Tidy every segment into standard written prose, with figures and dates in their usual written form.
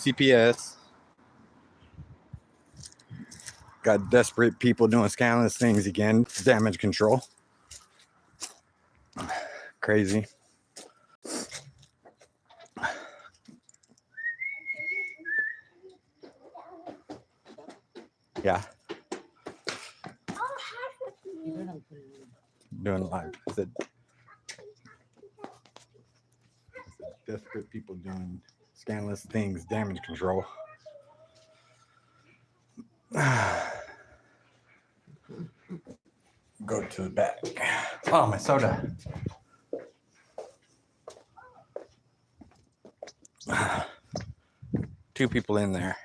CPS. Got desperate people doing scandalous things again. Damage control. Crazy. Yeah. Doing live. I said desperate people doing scandalous things. Damage control. Go to the back. Oh, my soda. Two people in there.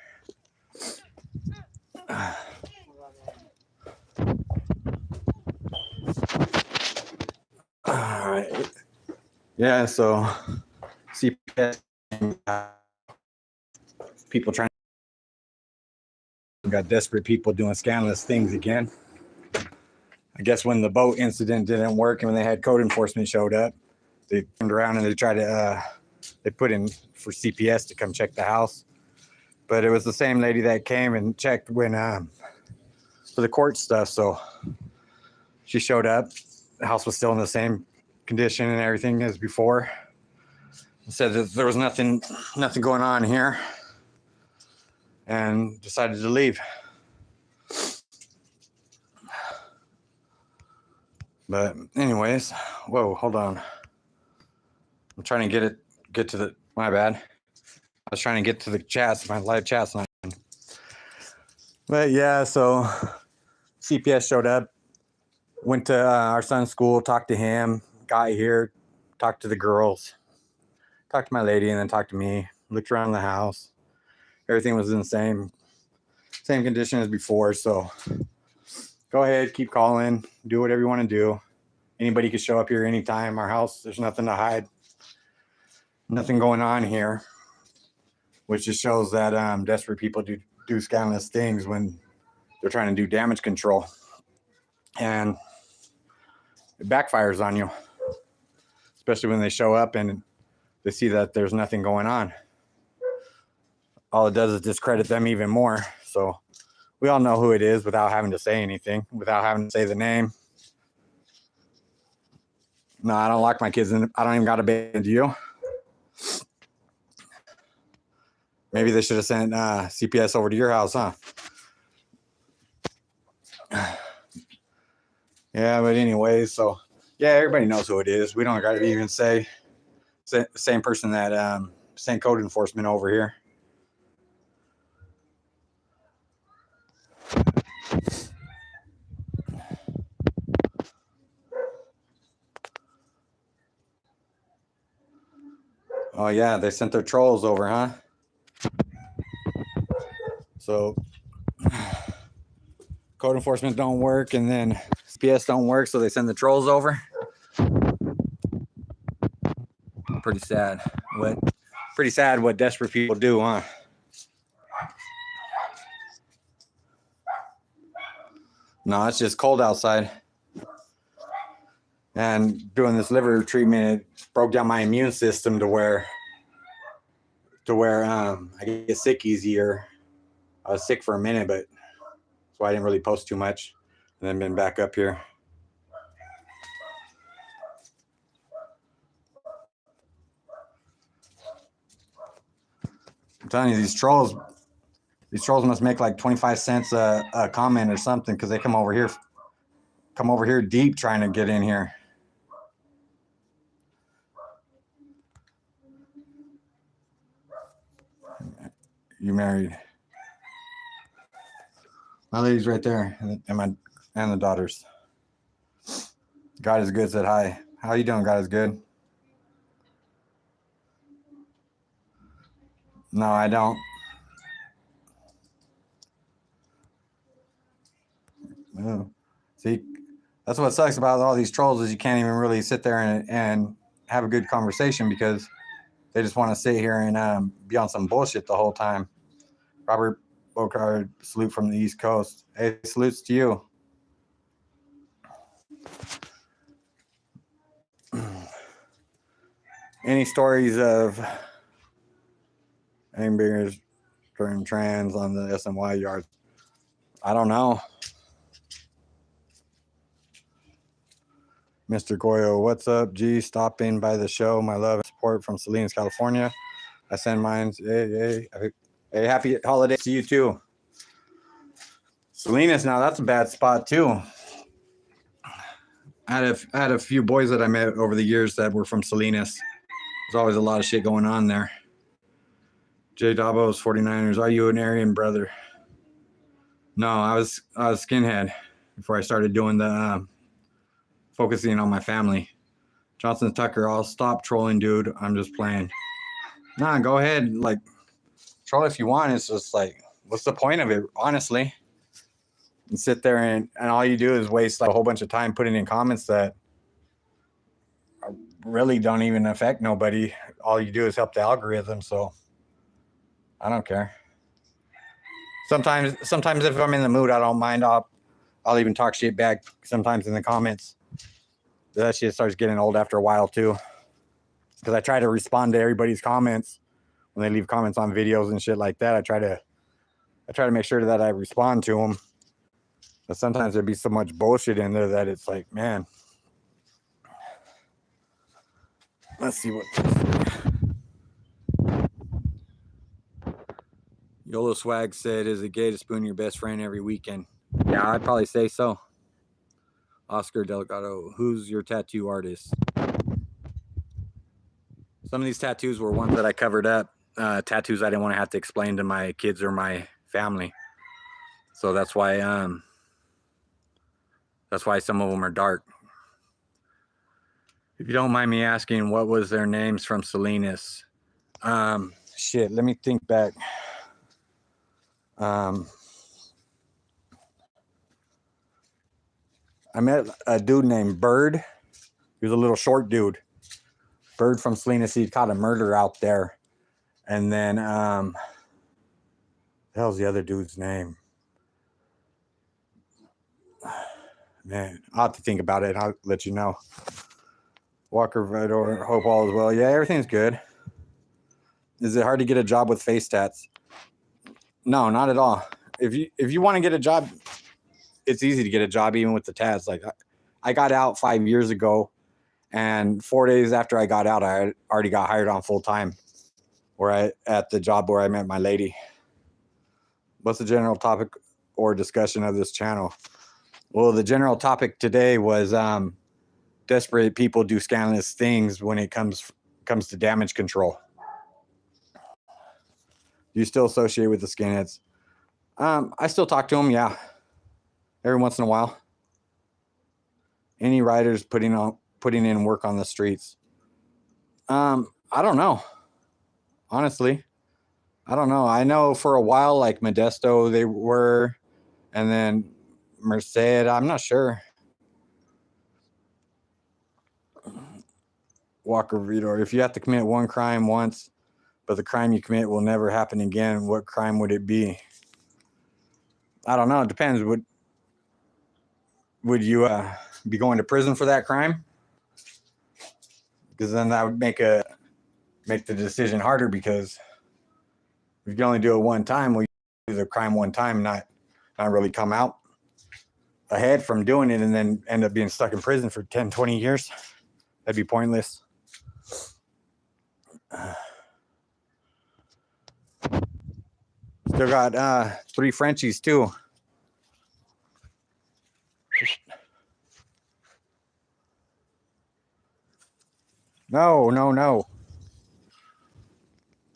All right. Yeah, so CPS people trying. Got desperate people doing scandalous things again. I guess when the boat incident didn't work and when they had code enforcement showed up, they turned around and they tried to they put in for CPS to come check the house. But it was the same lady that came and checked when for the court stuff. So she showed up. The house was still in the same condition and everything as before. Said that there was nothing going on here, and decided to leave. But anyways, whoa, hold on. I'm trying to get to the, my bad. I was trying to get to the chats, my live chats. But yeah, so CPS showed up, went to our son's school, talked to him, got here, talked to the girls, talked to my lady, and then talked to me, looked around the house. Everything was in the same condition as before. So go ahead, keep calling, do whatever you want to do. Anybody could show up here anytime. Our house, there's nothing to hide. Nothing going on here, which just shows that desperate people do scandalous things when they're trying to do damage control. And it backfires on you, especially when they show up and they see that there's nothing going on. All it does is discredit them even more. So we all know who it is without having to say anything, without having to say the name. No, I don't lock my kids in. I don't even got to bed into you. Maybe they should have sent CPS over to your house, huh? Yeah, but anyways, so yeah, everybody knows who it is. We don't got to even say same person that sent code enforcement over here. Oh yeah, they sent their trolls over, huh? So code enforcement don't work, and then CPS don't work, so they send the trolls over. Pretty sad. What desperate people do, huh? No, it's just cold outside. And doing this liver treatment, it broke down my immune system to where I get sick easier. I was sick for a minute, but that's why I didn't really post too much. And then been back up here. I'm telling you, these trolls must make like 25 cents a comment or something, because they come over here deep trying to get in here. You married? My lady's right there, and the daughters. God is good said hi. How you doing? God is good. No, I don't. Oh. See, that's what sucks about all these trolls, is you can't even really sit there and have a good conversation, because they just want to sit here and be on some bullshit the whole time. Robert Bocard, salute from the East Coast. Hey, salutes to you. Any stories of anybody turn trans on the SMY yard. I don't know. Mr. Goyo, what's up? G, stopping by the show. My love and support from Salinas, California. I send mine. Hey, happy holidays to you too. Salinas, now that's a bad spot too. I had a few boys that I met over the years that were from Salinas. There's always a lot of shit going on there. J Davos 49ers, are you an Aryan brother? No, I was skinhead before I started doing the focusing on my family. Johnson Tucker, I'll stop trolling, dude. I'm just playing. Nah, go ahead. Like, troll if you want. It's just like, what's the point of it, honestly? And sit there and all you do is waste like a whole bunch of time putting in comments that really don't even affect nobody. All you do is help the algorithm. So I don't care. Sometimes if I'm in the mood, I don't mind. I'll even talk shit back sometimes in the comments. That shit starts getting old after a while too, because I try to respond to everybody's comments when they leave comments on videos and shit like that. I try to make sure that I respond to them. But sometimes there'd be so much bullshit in there that it's like, man. Let's see what. YOLO Swag said, "Is it gay to spoon your best friend every weekend?" Yeah, I'd probably say so. Oscar Delgado, who's your tattoo artist? Some of these tattoos were ones that I covered up. Tattoos I didn't want to have to explain to my kids or my family. So that's why some of them are dark. If you don't mind me asking, what was their names from Salinas? Shit, let me think back. I met a dude named Bird. He was a little short dude. Bird from Salinas. He caught a murder out there. And then, the hell's the other dude's name? Man, I'll have to think about it. I'll let you know. Walker Vidor, hope all is well. Yeah, everything's good. Is it hard to get a job with face tats? No, not at all. If you want to get a job, it's easy to get a job even with the tats. Like I got out 5 years ago, and 4 days after I got out, I already got hired on full time. At the job where I met my lady. What's the general topic or discussion of this channel? Well, the general topic today was desperate people do scandalous things when it comes to damage control. Do you still associate with the skinheads? I still talk to them, yeah. Every once in a while. Any writers putting in work on the streets? I don't know. Honestly, I don't know. I know for a while, like Modesto, they were, and then Merced, I'm not sure. Walker Vidor, if you have to commit one crime once, but the crime you commit will never happen again, what crime would it be? I don't know. It depends. Would you be going to prison for that crime? Because then that would make the decision harder, because if you can only do it one time, well, you do the crime one time, not really come out ahead from doing it and then end up being stuck in prison for 10, 20 years. That'd be pointless. Still got 3 Frenchies too. No.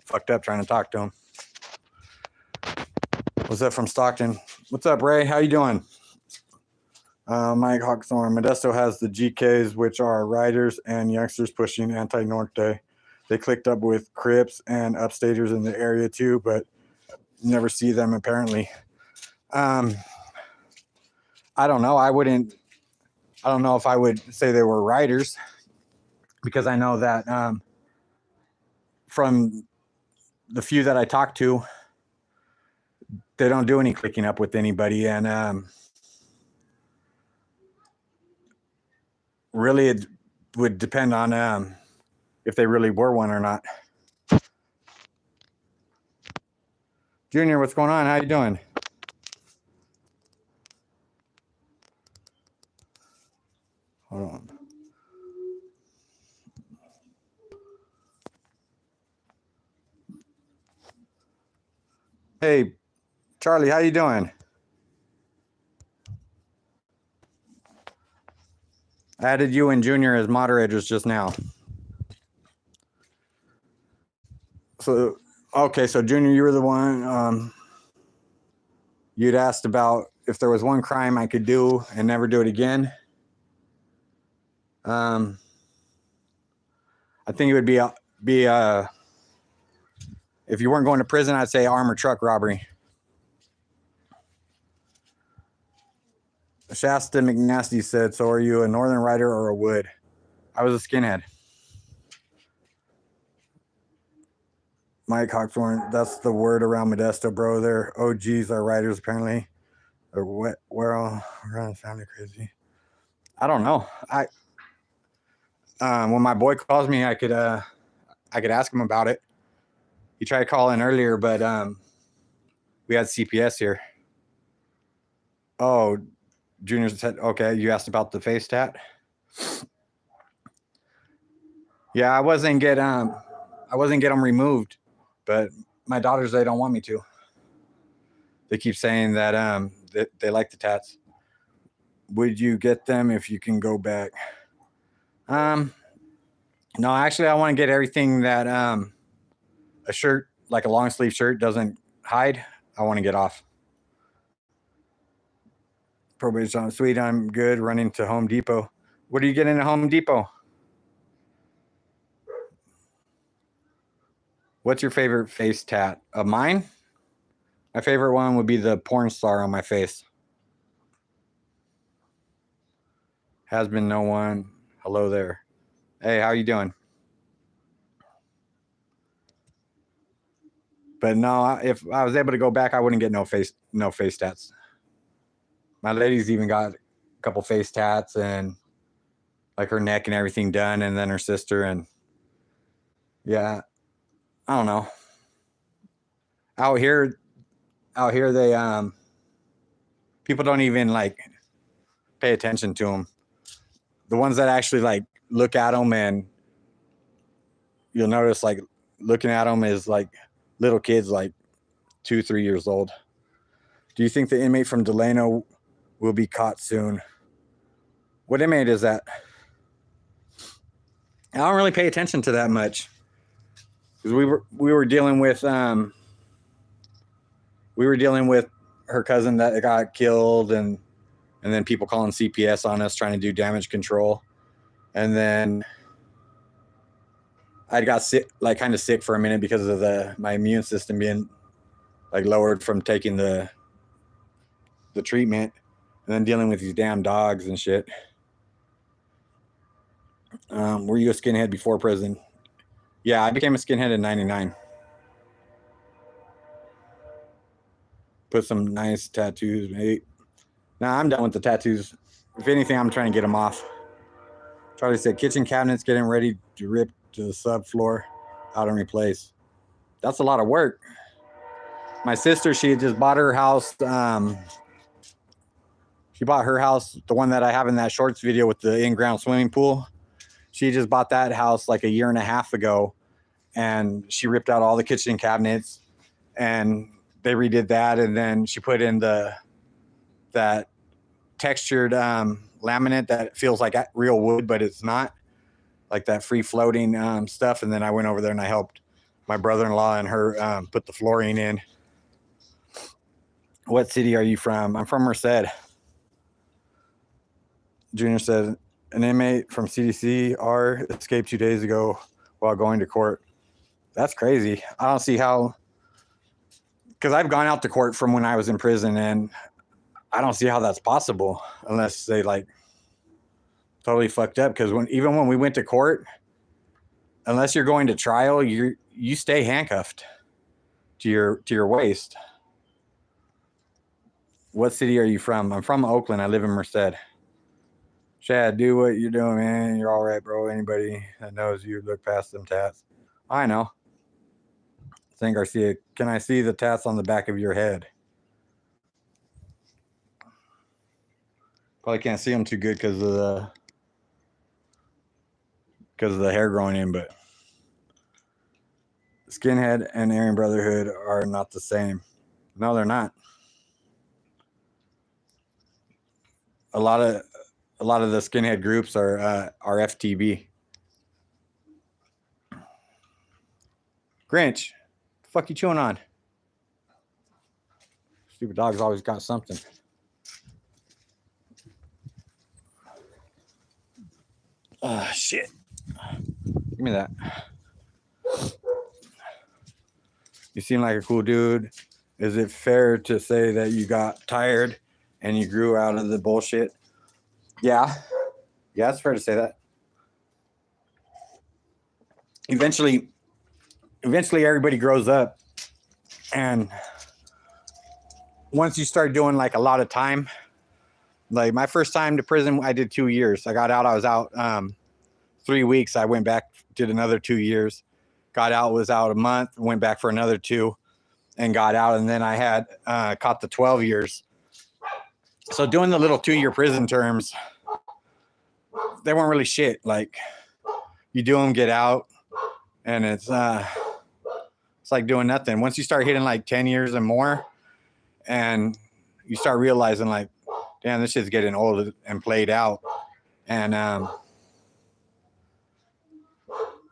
Fucked up trying to talk to him. What's up from Stockton? What's up, Ray? How you doing? Mike Hawkthorne. Modesto has the GKs, which are riders and youngsters pushing anti-Norte. They clicked up with Crips and upstaters in the area too, but never see them apparently. I don't know. I don't know if I would say they were riders, because I know that from the few that I talked to, they don't do any clicking up with anybody, and really it would depend on if they really were one or not. Junior, what's going on? How you doing? Hold on. Hey, Charlie, how you doing? I added you and Junior as moderators just now. So, okay, so Junior, you were the one. You'd asked about if there was one crime I could do and never do it again. I think it would be if you weren't going to prison, I'd say armored truck robbery. Shasta McNasty said, "So are you a Northern Rider or a Wood?" I was a skinhead. Mike Hawthorne, that's the word around Modesto, bro. Their OGs are riders, apparently. Or what? We're all around family crazy. I don't know. When my boy calls me, I could ask him about it. He tried calling earlier, but we had CPS here. Oh, Junior said, okay, you asked about the face tat. Yeah, I wasn't get them removed, but my daughters, they don't want me to. They keep saying that they like the tats. Would you get them if you can go back? No, actually, I want to get everything that a shirt, like a long sleeve shirt, doesn't hide. I want to get off. Probation, sweet. I'm good. Running to Home Depot. What are you getting at Home Depot? What's your favorite face tat of mine? My favorite one would be the porn star on my face. Has been no one. Hello there. Hey, how you doing? But no, if I was able to go back, I wouldn't get no face tats. My lady's even got a couple face tats and like her neck and everything done, and then her sister, and yeah, I don't know. Out here they people don't even like pay attention to them. The ones that actually like look at them, and you'll notice like looking at them is like little kids, like 2-3 years old. Do you think the inmate from Delano will be caught soon? What inmate is that? I don't really pay attention to that much because we were dealing with her cousin that got killed, and then people calling CPS on us trying to do damage control, and then I got sick, like kind of sick for a minute because of my immune system being like lowered from taking the treatment, and then dealing with these damn dogs and shit. Were you a skinhead before prison? Yeah, I became a skinhead in '99. Put some nice tattoos, mate. Nah, I'm done with the tattoos. If anything, I'm trying to get them off. Charlie said, kitchen cabinets getting ready to rip to the subfloor out and replace. That's a lot of work. My sister, she had just bought her house. She bought her house, the one that I have in that shorts video with the in-ground swimming pool. She just bought that house like a year and a half ago, and she ripped out all the kitchen cabinets, and they redid that, and then she put in that textured laminate that feels like real wood, but it's not, like that free floating stuff. And then I went over there and I helped my brother-in-law and her put the flooring in. What city are you from? I'm from Merced. Junior said, an inmate from CDCR escaped 2 days ago while going to court. That's crazy. I don't see how, because I've gone out to court from when I was in prison, and I don't see how that's possible unless they like totally fucked up. Because even when we went to court, unless you're going to trial, you stay handcuffed to your waist. What city are you from? I'm from Oakland. I live in Merced. Chad, do what you're doing, man. You're all right, bro. Anybody that knows you, look past them tats. I know. Saying Garcia, can I see the tats on the back of your head? Probably can't see them too good because of the hair growing in, but Skinhead and Aryan Brotherhood are not the same. No, they're not. A lot of the skinhead groups are FTB. Grinch, the fuck you chewing on? Stupid dog's always got something. Shit. Give me that. You seem like a cool dude. Is it fair to say that you got tired and you grew out of the bullshit? Yeah. Yeah, it's fair to say that. Eventually everybody grows up, and once you start doing like a lot of time, like my first time to prison, I did 2 years. I got out, I was out 3 weeks. I went back, did another 2 years. Got out, was out a month, went back for another 2, and got out. And then I had caught the 12 years. So doing the little 2-year prison terms, they weren't really shit. Like, you do them, get out, and it's like doing nothing. Once you start hitting like 10 years and more, and you start realizing like, damn, this shit's getting old and played out. And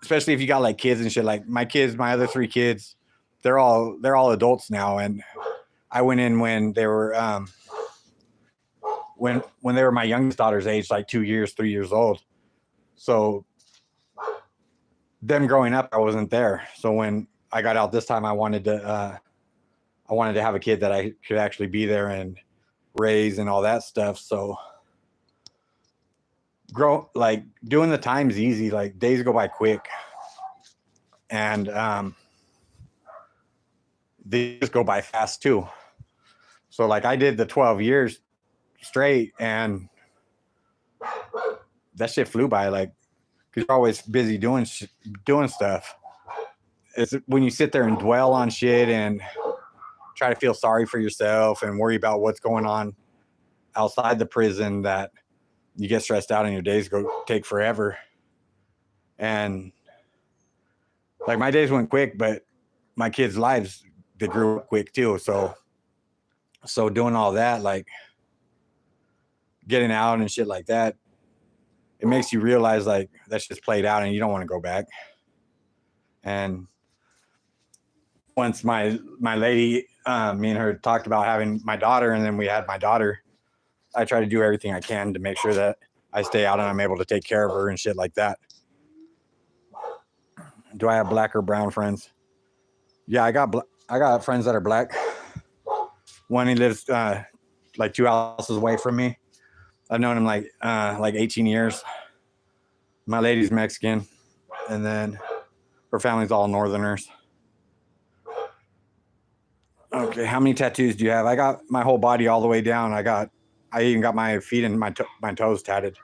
especially if you got like kids and shit. Like my kids, my other 3 kids, they're all adults now, and I went in when they were when they were my youngest daughter's age, like 2 years, 3 years old. So them growing up, I wasn't there. So when I got out this time, I wanted to have a kid that I could actually be there and raise and all that stuff. So doing the time's easy. Like days go by quick, and they just go by fast too. So like I did the 12 years straight, and that shit flew by. Like, because you're always busy doing stuff. It's when you sit there and dwell on shit and try to feel sorry for yourself and worry about what's going on outside the prison that you get stressed out and your days take forever. And like my days went quick, but my kids' lives, they grew up quick too. So doing all that, like getting out and shit like that, it makes you realize like that's just played out and you don't want to go back. And once my lady, me and her talked about having my daughter, and then we had my daughter, I try to do everything I can to make sure that I stay out and I'm able to take care of her and shit like that. Do I have black or brown friends? Yeah, I got friends that are black. One, he lives like 2 houses away from me. I've known him like 18 years. My lady's Mexican, and then her family's all Northerners. Okay, how many tattoos do you have? I got my whole body all the way down. I even got my feet and my toes tatted.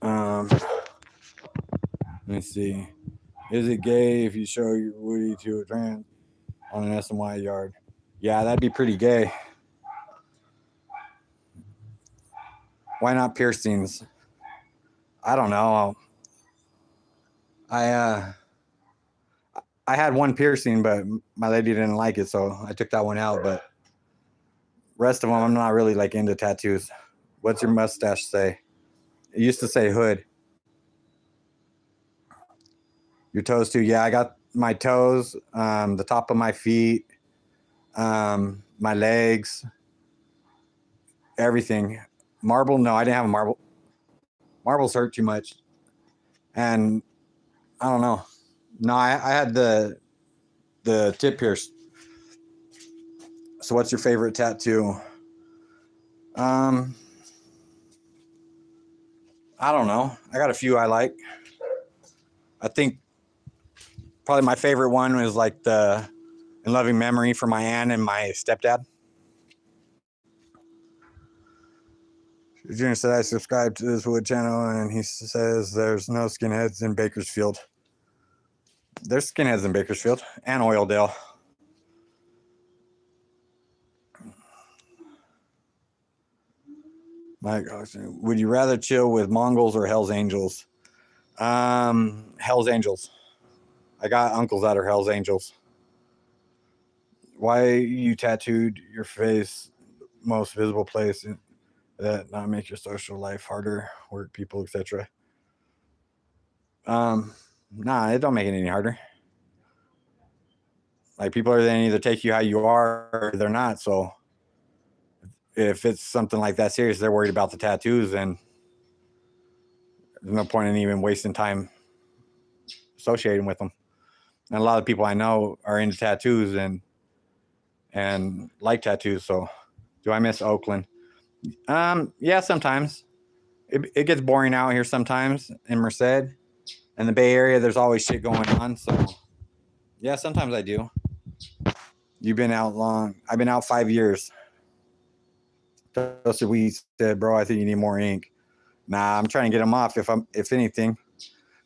Let me see. Is it gay if you show your woody to a trans on an SMY yard? Yeah, that'd be pretty gay. Why not piercings? I don't know. I had one piercing, but my lady didn't like it, so I took that one out. But rest of them, I'm not really like into tattoos. What's your mustache say? It used to say hood. Your toes too? Yeah, I got my toes, the top of my feet, my legs, everything. Marble? No, I didn't have a marble. Marbles hurt too much, and I don't know. No, I had the tip pierced. So, what's your favorite tattoo? I don't know. I got a few I like. I think probably my favorite one was like the in loving memory for my aunt and my stepdad. Junior said I subscribe to this Wood channel, and he says there's no skinheads in Bakersfield. There's skinheads in Bakersfield and Oildale. Mike, would you rather chill with Mongols or Hell's Angels? Hell's Angels. I got uncles that are Hell's Angels. Why you tattooed your face, most visible place that not make your social life harder, work people, etc. Nah, it don't make it any harder. Like people are then either take you how you are or they're not. So if it's something like that serious, they're worried about the tattoos, and there's no point in even wasting time associating with them. And a lot of people I know are into tattoos and like tattoos. So do I miss Oakland? Yeah, sometimes. It gets boring out here sometimes in Merced. In the Bay Area, there's always shit going on. So yeah, sometimes I do. You've been out long. I've been out 5 years. So we said, bro, I think you need more ink. Nah, I'm trying to get them off. If anything,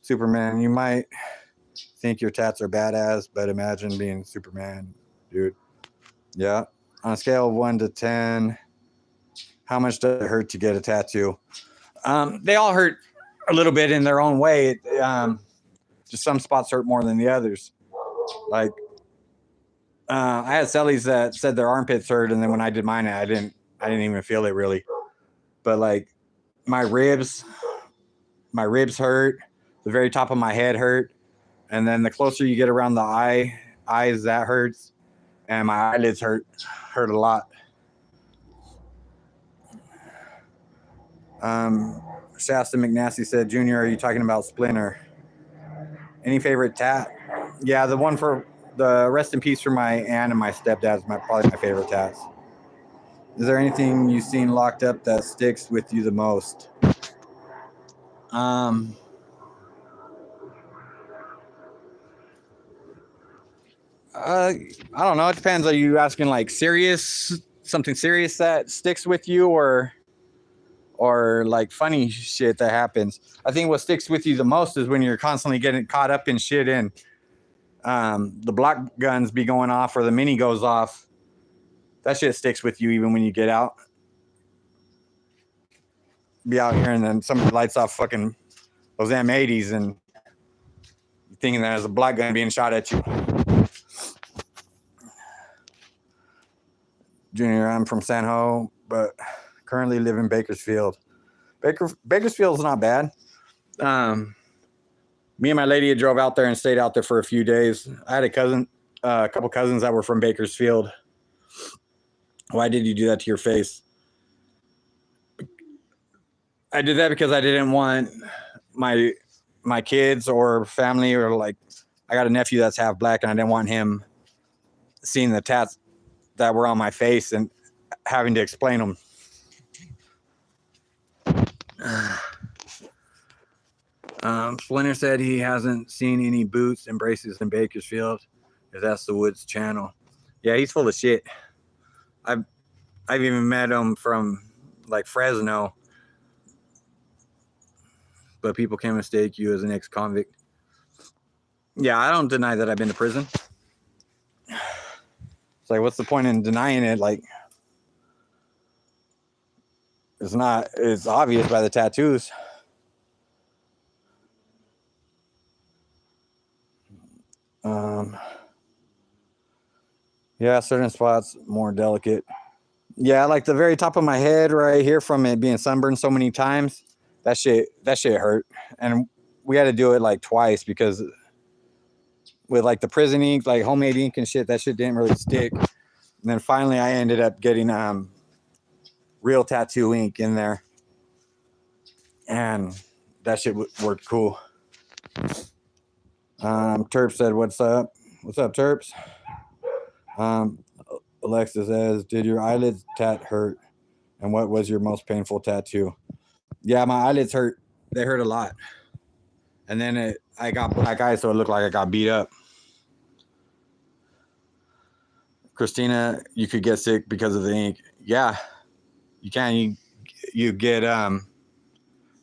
Superman, you might think your tats are badass, but imagine being Superman, dude. Yeah. On a scale of 1 to 10, how much does it hurt to get a tattoo? They all hurt a little bit in their own way. Just some spots hurt more than the others. Like, I had cellies that said their armpits hurt, and then when I did mine, I didn't even feel it really. But like my ribs hurt. The very top of my head hurt, and then the closer you get around the eyes, that hurts, and my eyelids hurt a lot. Shasta McNasty said, Junior, are you talking about Splinter? Any favorite tat? Yeah, the one for the rest in peace for my aunt and my stepdad's probably my favorite tats. Is there anything you've seen locked up that sticks with you the most? I don't know. It depends. Are you asking like something serious that sticks with you, or like funny shit that happens? I think what sticks with you the most is when you're constantly getting caught up in shit and the block guns be going off or the mini goes off. That shit sticks with you even when you get out. Be out here and then somebody lights off fucking those M80s and you're thinking that there's a black gun being shot at you. Junior, I'm from San Ho, but currently live in Bakersfield. Bakersfield's not bad. Me and my lady drove out there and stayed out there for a few days. I had a couple cousins that were from Bakersfield. Why did you do that to your face? I did that because I didn't want my kids or family, or like I got a nephew that's half black and I didn't want him seeing the tats that were on my face and having to explain them. Splinter said he hasn't seen any boots and braces in Bakersfield, because that's the Woods channel. Yeah, he's full of shit. I've even met him from like Fresno, but people can mistake you as an ex-convict. Yeah, I don't deny that I've been to prison. It's like, what's the point in denying it? Like, it's obvious by the tattoos. Yeah, certain spots more delicate. Yeah, like the very top of my head right here from it being sunburned so many times, that shit hurt. And we had to do it like twice because with like the prison ink, like homemade ink and shit, that shit didn't really stick. And then finally I ended up getting real tattoo ink in there. And that shit worked cool. Terp said, what's up? What's up, Terps? Alexa says, did your eyelids tat hurt? And what was your most painful tattoo? Yeah, my eyelids hurt. They hurt a lot. And then I got black eyes, so it looked like I got beat up. Christina, you could get sick because of the ink. Yeah, you can. You get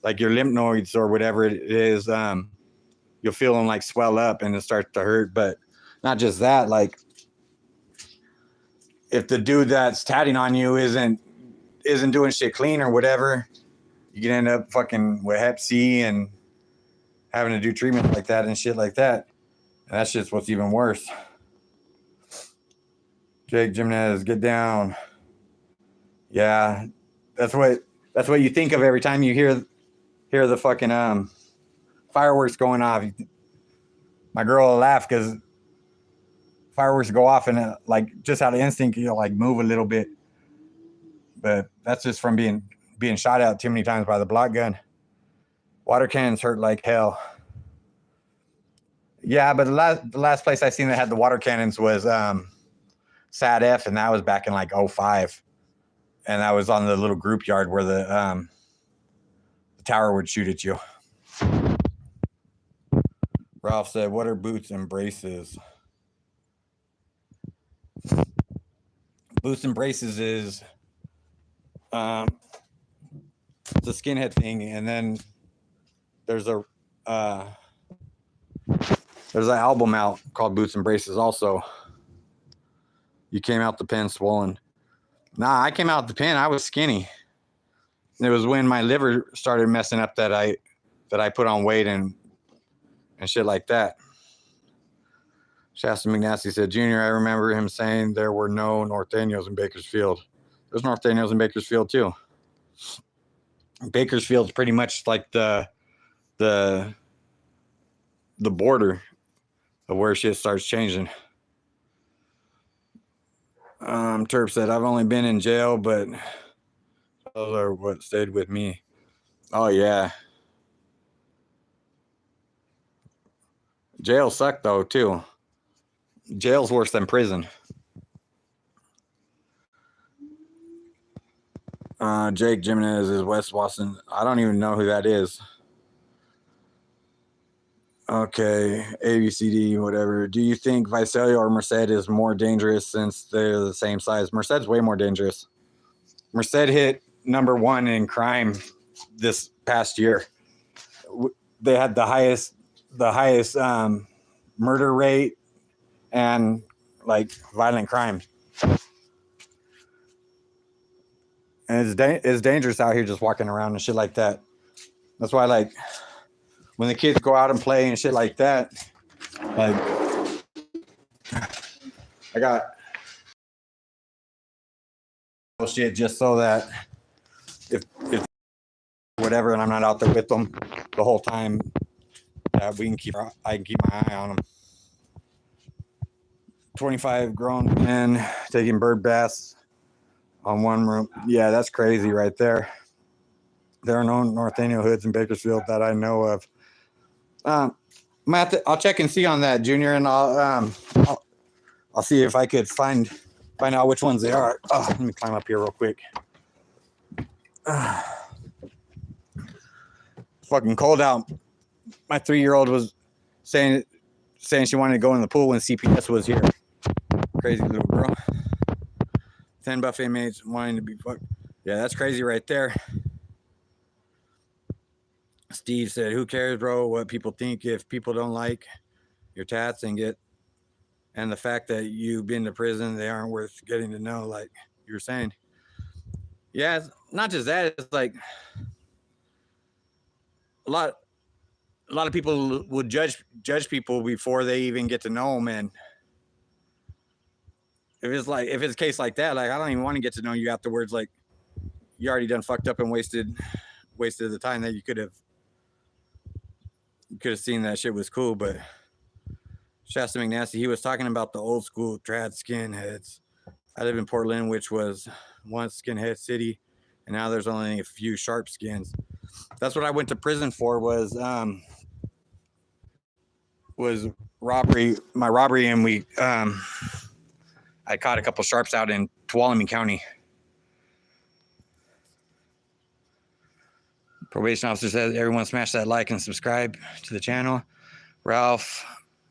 like your lymph nodes or whatever it is. You you'll feel them like swell up and it starts to hurt. But not just that, like if the dude that's tatting on you isn't doing shit clean or whatever, you can end up fucking with Hep C and having to do treatment like that and shit like that. And that's just what's even worse. Jake Jimenez, get down. Yeah, that's what you think of every time you hear the fucking fireworks going off. My girl will laugh because fireworks go off and like just out of instinct you'll like move a little bit, but that's just from being shot at too many times by the block gun. Water cannons hurt like hell. Yeah, but the last place I seen that had the water cannons was Sad F, and that was back in like 05. And that was on the little group yard where the tower would shoot at you. Ralph said, what are boots and braces? Boots and braces is the skinhead thing, and then there's an album out called Boots and Braces also. You came out the pen swollen. Nah, I came out the pen. I was skinny. It was when my liver started messing up that I put on weight and shit like that. Shasta McNasty said, Junior, I remember him saying there were no Norteños in Bakersfield. There's Norteños in Bakersfield too. Bakersfield's pretty much like the border of where shit starts changing. Terp said, I've only been in jail, but those are what stayed with me. Oh, yeah. Jail sucked, though, too. Jail's worse than prison. Jake Jimenez is West Boston. I don't even know who that is. Okay, ABCD, whatever. Do you think Visalia or Merced is more dangerous since they're the same size? Merced's way more dangerous. Merced hit number 1 in crime this past year. They had the highest murder rate and like violent crime. And it's dangerous out here just walking around and shit like that. That's why, like, when the kids go out and play and shit like that, like, I got shit just so that if whatever, and I'm not out there with them the whole time, that I can keep my eye on them. 25 grown men taking bird baths on one room. Yeah, that's crazy right there. There are no Norteño hoods in Bakersfield that I know of. I'll check and see on that, Junior, and I'll see if I could find out which ones they are. Oh, let me climb up here real quick. Fucking cold out. My 3-year-old was saying she wanted to go in the pool when CPS was here. Crazy little girl. 10 buff inmates wanting to be fucked. Yeah, that's crazy right there. Steve said, who cares, bro, what people think if people don't like your tats and the fact that you've been to prison, they aren't worth getting to know, like you were saying. Yeah, it's not just that, it's like a lot of people would judge people before they even get to know them. And if it's a case like that, like I don't even want to get to know you afterwards. Like you already done fucked up and wasted the time that you could have seen that shit was cool. But Shasta McNasty, he was talking about the old school trad skinheads. I live in Portland, which was once skinhead city, and now there's only a few sharp skins. That's what I went to prison for, was robbery, and we I caught a couple sharps out in Tuolumne County. Probation officer says, everyone smash that like and subscribe to the channel. Ralph,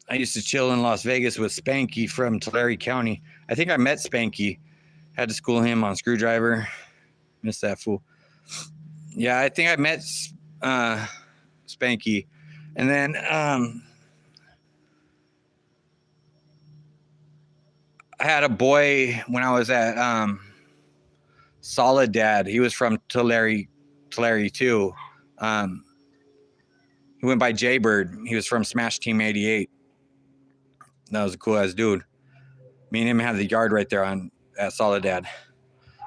I used to chill in Las Vegas with Spanky from Tulare County. I think I met Spanky. Had to school him on Screwdriver. Missed that fool. Yeah, I think I met Spanky. And then I had a boy when I was at Solid Dad. He was from Tulare too. He went by Jaybird. He was from Smash Team 88. That was a cool ass dude. Me and him had the yard right there at Solid Dad.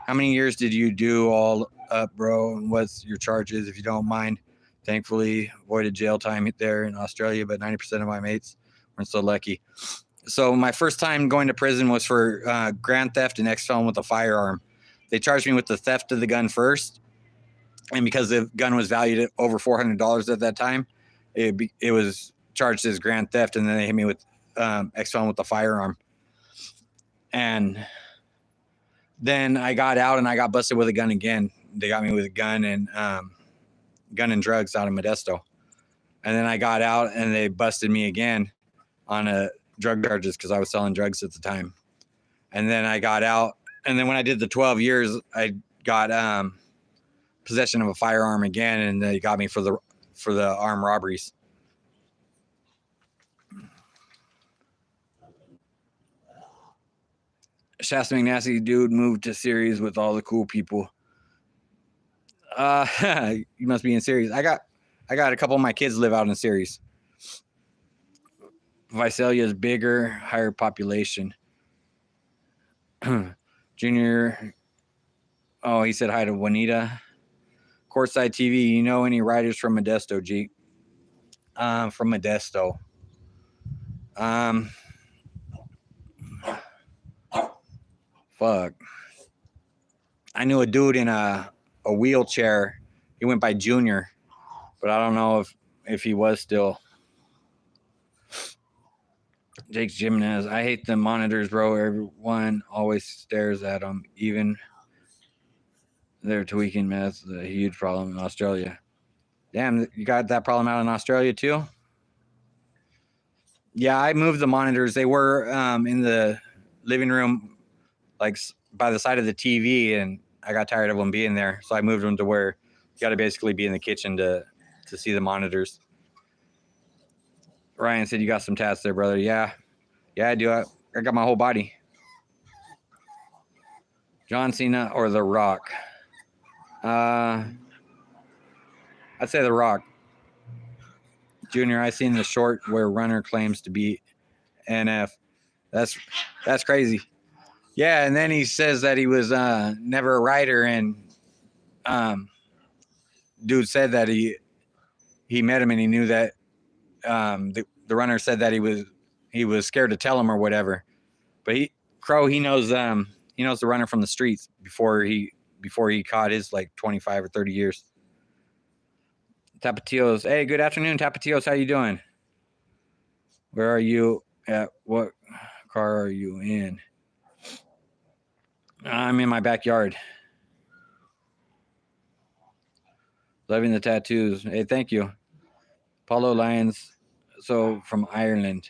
How many years did you do all up, bro? And what's your charges, if you don't mind? Thankfully, avoided jail time there in Australia, but 90% of my mates weren't so lucky. So my first time going to prison was for grand theft and ex-felon with a firearm. They charged me with the theft of the gun first, and because the gun was valued at over $400 at that time, it was charged as grand theft, and then they hit me with ex-felon with a firearm. And then I got out and I got busted with a gun again. They got me with a gun and drugs out of Modesto. And then I got out and they busted me again on drug charges because I was selling drugs at the time. And then I got out. And then when I did the 12 years, I got possession of a firearm again, and they got me for the armed robberies. Shasta McNasty dude moved to Ceres with all the cool people. You must be in Ceres. I got a couple of my kids live out in Ceres. Visalia is bigger, higher population. Junior. Oh, he said hi to Juanita. Courtside TV. You know any writers from Modesto, G? From Modesto. Fuck. I knew a dude in a wheelchair. He went by Junior, but I don't know if he was still. Jake's Gymnast. I hate the monitors, bro. Everyone always stares at them. Even they're tweaking meth. A huge problem in Australia. Damn, you got that problem out in Australia too? Yeah, I moved the monitors. They were in the living room, like by the side of the TV, and I got tired of them being there, so I moved them to where you got to basically be in the kitchen to see the monitors. Ryan said you got some tats there, brother. Yeah, I do. I got my whole body. John Cena or The Rock? I'd say The Rock. Junior, I seen the short where runner claims to be NF. That's crazy. Yeah, and then he says that he was never a writer, and dude said that he met him and he knew that the runner said that he was scared to tell him or whatever. But he knows the runner from the streets before he caught his like 25 or 30 years. Tapatios, hey, good afternoon, Tapatios. How you doing? Where are you at? What car are you in? I'm in my backyard. Loving the tattoos. Hey, thank you. Paulo Lyons, so from Ireland.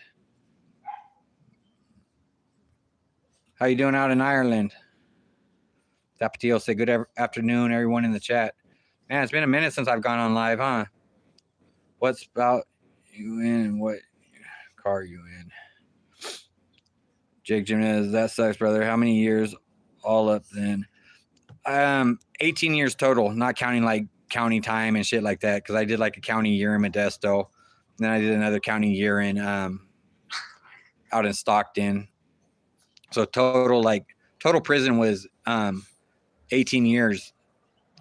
How you doing out in Ireland? Tapatio, say good afternoon, everyone in the chat. Man, it's been a minute since I've gone on live, huh? What's about you in? What car are you in? Jake Jimenez, that sucks, brother. How many years all up then? 18 years total, not counting like county time and shit like that, because I did like a county year in Modesto. And then I did another county year in out in Stockton. So total prison was 18 years.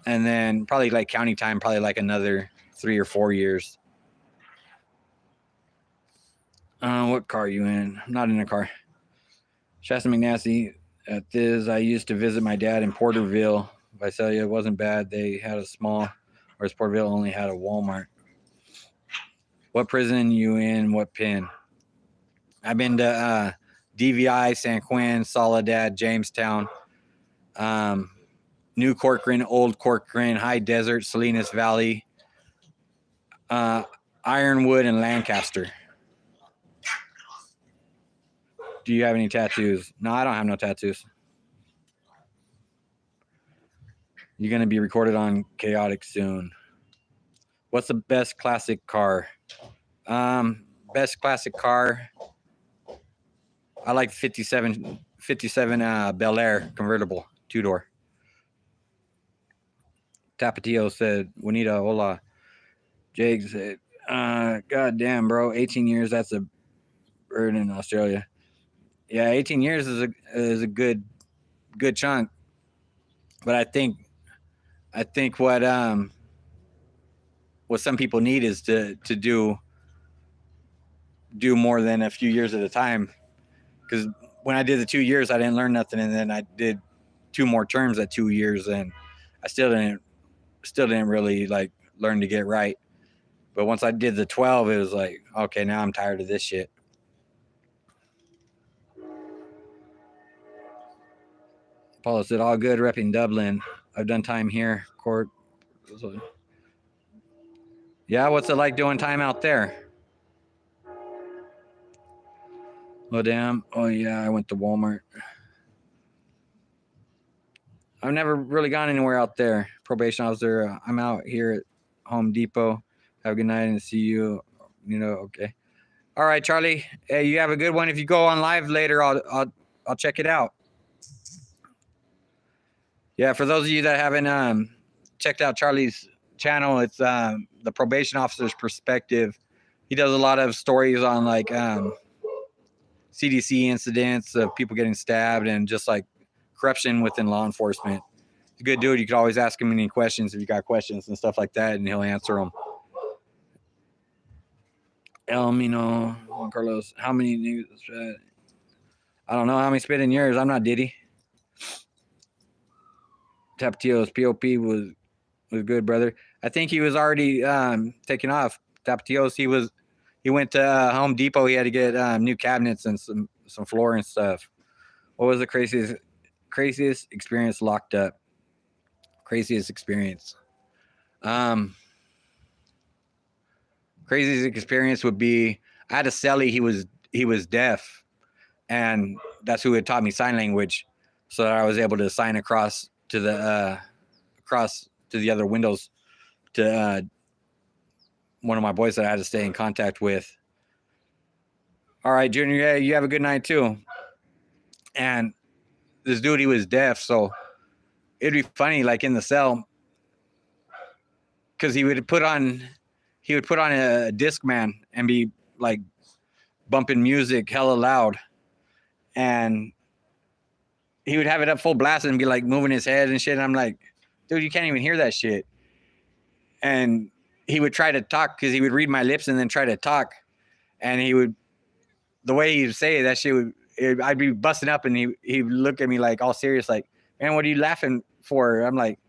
And then probably like county time, probably like another 3 or 4 years. What car are you in? I'm not in a car. Shasta McNasty at this. I used to visit my dad in Porterville. Visalia, it wasn't bad. They had a small, whereas Porterville only had a Walmart. What prison you in? What pen? I've been to DVI, San Quentin, Soledad, Jamestown, New Corcoran, Old Corcoran, High Desert, Salinas Valley, Ironwood, and Lancaster. Do you have any tattoos? No, I don't have no tattoos. You're going to be recorded on Chaotic soon. What's the best classic car? Best classic car. I like 57 Bel Air convertible, 2-door. Tapatio said, Juanita, hola. Jake said, God damn, bro, 18 years, that's a bird in Australia. Yeah, 18 years is a good chunk. But I think what some people need is to do more than a few years at a time. Because when I did the 2 years, I didn't learn nothing, and then I did 2 more terms at 2 years, and I still didn't really like learn to get right. But once I did the 12, it was like, okay, now I'm tired of this shit. Paula said, all good, repping Dublin. I've done time here. Court. Yeah, what's it like doing time out there? Oh, damn. Oh, yeah, I went to Walmart. I've never really gone anywhere out there. Probation officer, I'm out here at Home Depot. Have a good night and see you. Okay. All right, Charlie. Hey, you have a good one. If you go on live later, I'll check it out. Yeah, for those of you that haven't checked out Charlie's channel, it's the probation officer's perspective. He does a lot of stories on like CDC incidents of people getting stabbed and just like corruption within law enforcement. He's a good dude. You could always ask him any questions if you got questions and stuff like that, and he'll answer them. Juan Carlos, how many niggas? I don't know how many spit in yours. I'm not Diddy. Tapatio's POP was good, brother. I think he was already taking off. Tapatio's, he went to Home Depot. He had to get new cabinets and some floor and stuff. What was the craziest experience locked up? Craziest experience. Craziest experience would be I had a cellie. He was deaf, and that's who had taught me sign language, so that I was able to sign across to the other windows to one of my boys that I had to stay in contact with. All right, Junior, yeah, you have a good night too. And this dude, he was deaf, so it'd be funny, like in the cell, because he would put on a Discman and be like bumping music hella loud, and he would have it up full blast and be like moving his head and shit. And I'm like, dude, you can't even hear that shit. And he would try to talk because he would read my lips and then try to talk, and the way he would say it, that shit I'd be busting up, and he'd look at me like all serious, like, man, what are you laughing for? I'm like,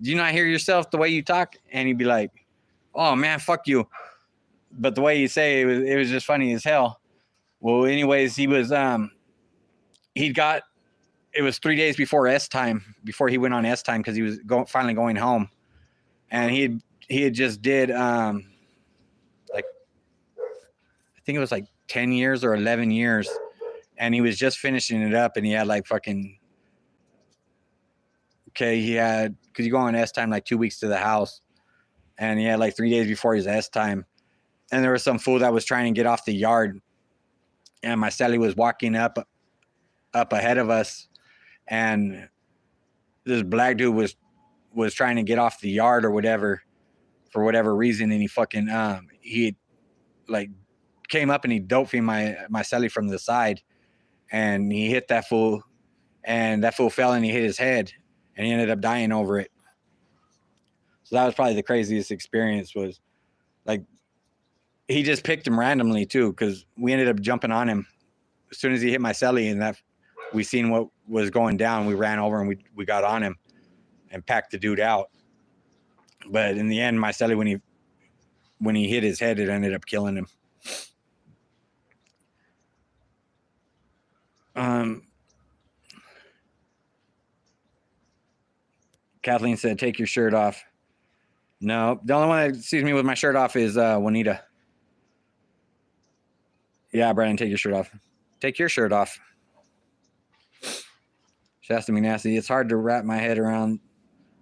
do you not hear yourself the way you talk? And he'd be like, oh man, fuck you. But the way you say it was just funny as hell. Well, anyways, it was 3 days before S time, before he went on S time, because he was finally going home, and he had just did like, I think it was like 10 years or 11 years, and he was just finishing it up, and he had like fucking, okay, because you go on S time like 2 weeks to the house, and he had like 3 days before his S time, and there was some fool that was trying to get off the yard, and my cellie was walking up ahead of us, and this black dude was trying to get off the yard or whatever, for whatever reason, and he fucking he like came up and he dope fiend my cellie from the side, and he hit that fool, and that fool fell and he hit his head, and he ended up dying over it. So that was probably the craziest experience. Was like, he just picked him randomly too, because we ended up jumping on him as soon as he hit my cellie, and that we seen what was going down. We ran over and we got on him and packed the dude out. But in the end, my cellie, when he hit his head, it ended up killing him. Kathleen said, take your shirt off. No, the only one that sees me with my shirt off is Juanita. Yeah, Brandon, take your shirt off. Take your shirt off. Shasta McNasty, it's hard to wrap my head around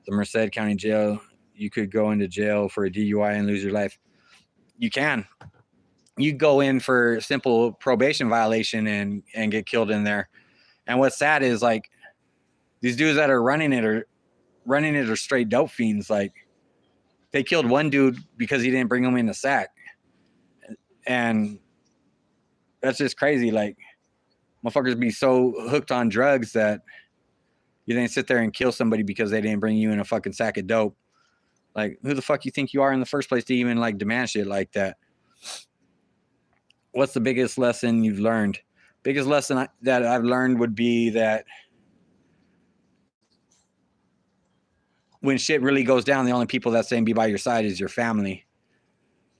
the Merced County Jail. You could go into jail for a DUI and lose your life. You can. you go in for simple probation violation and get killed in there. And what's sad is like these dudes that are running it are straight dope fiends. Like they killed one dude because he didn't bring him in the sack, and that's just crazy. Like motherfuckers be so hooked on drugs that you didn't sit there and kill somebody because they didn't bring you in a fucking sack of dope. Like who the fuck you think you are in the first place to even like demand shit like that? What's the biggest lesson you've learned? Biggest lesson that I've learned would be that when shit really goes down, the only people that stand by your side is your family.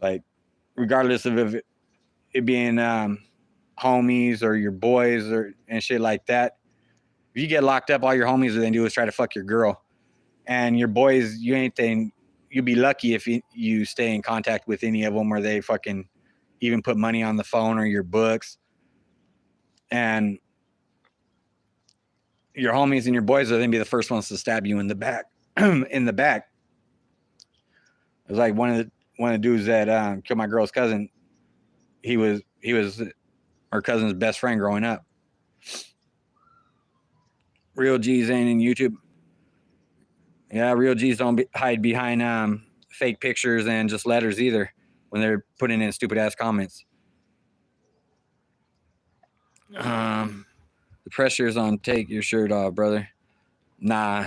Like, regardless of if it being homies or your boys and shit like that. If you get locked up, all your homies will then do is try to fuck your girl. And your boys, you'd be lucky if you stay in contact with any of them where they fucking even put money on the phone or your books. And your homies and your boys will then be the first ones to stab you in the back. in the back. It was like one of the dudes that killed my girl's cousin. He was her cousin's best friend growing up. Real G's ain't in YouTube. Yeah, real G's don't hide behind fake pictures and just letters either when they're putting in stupid ass comments. The pressure's on. Take your shirt off, brother. Nah.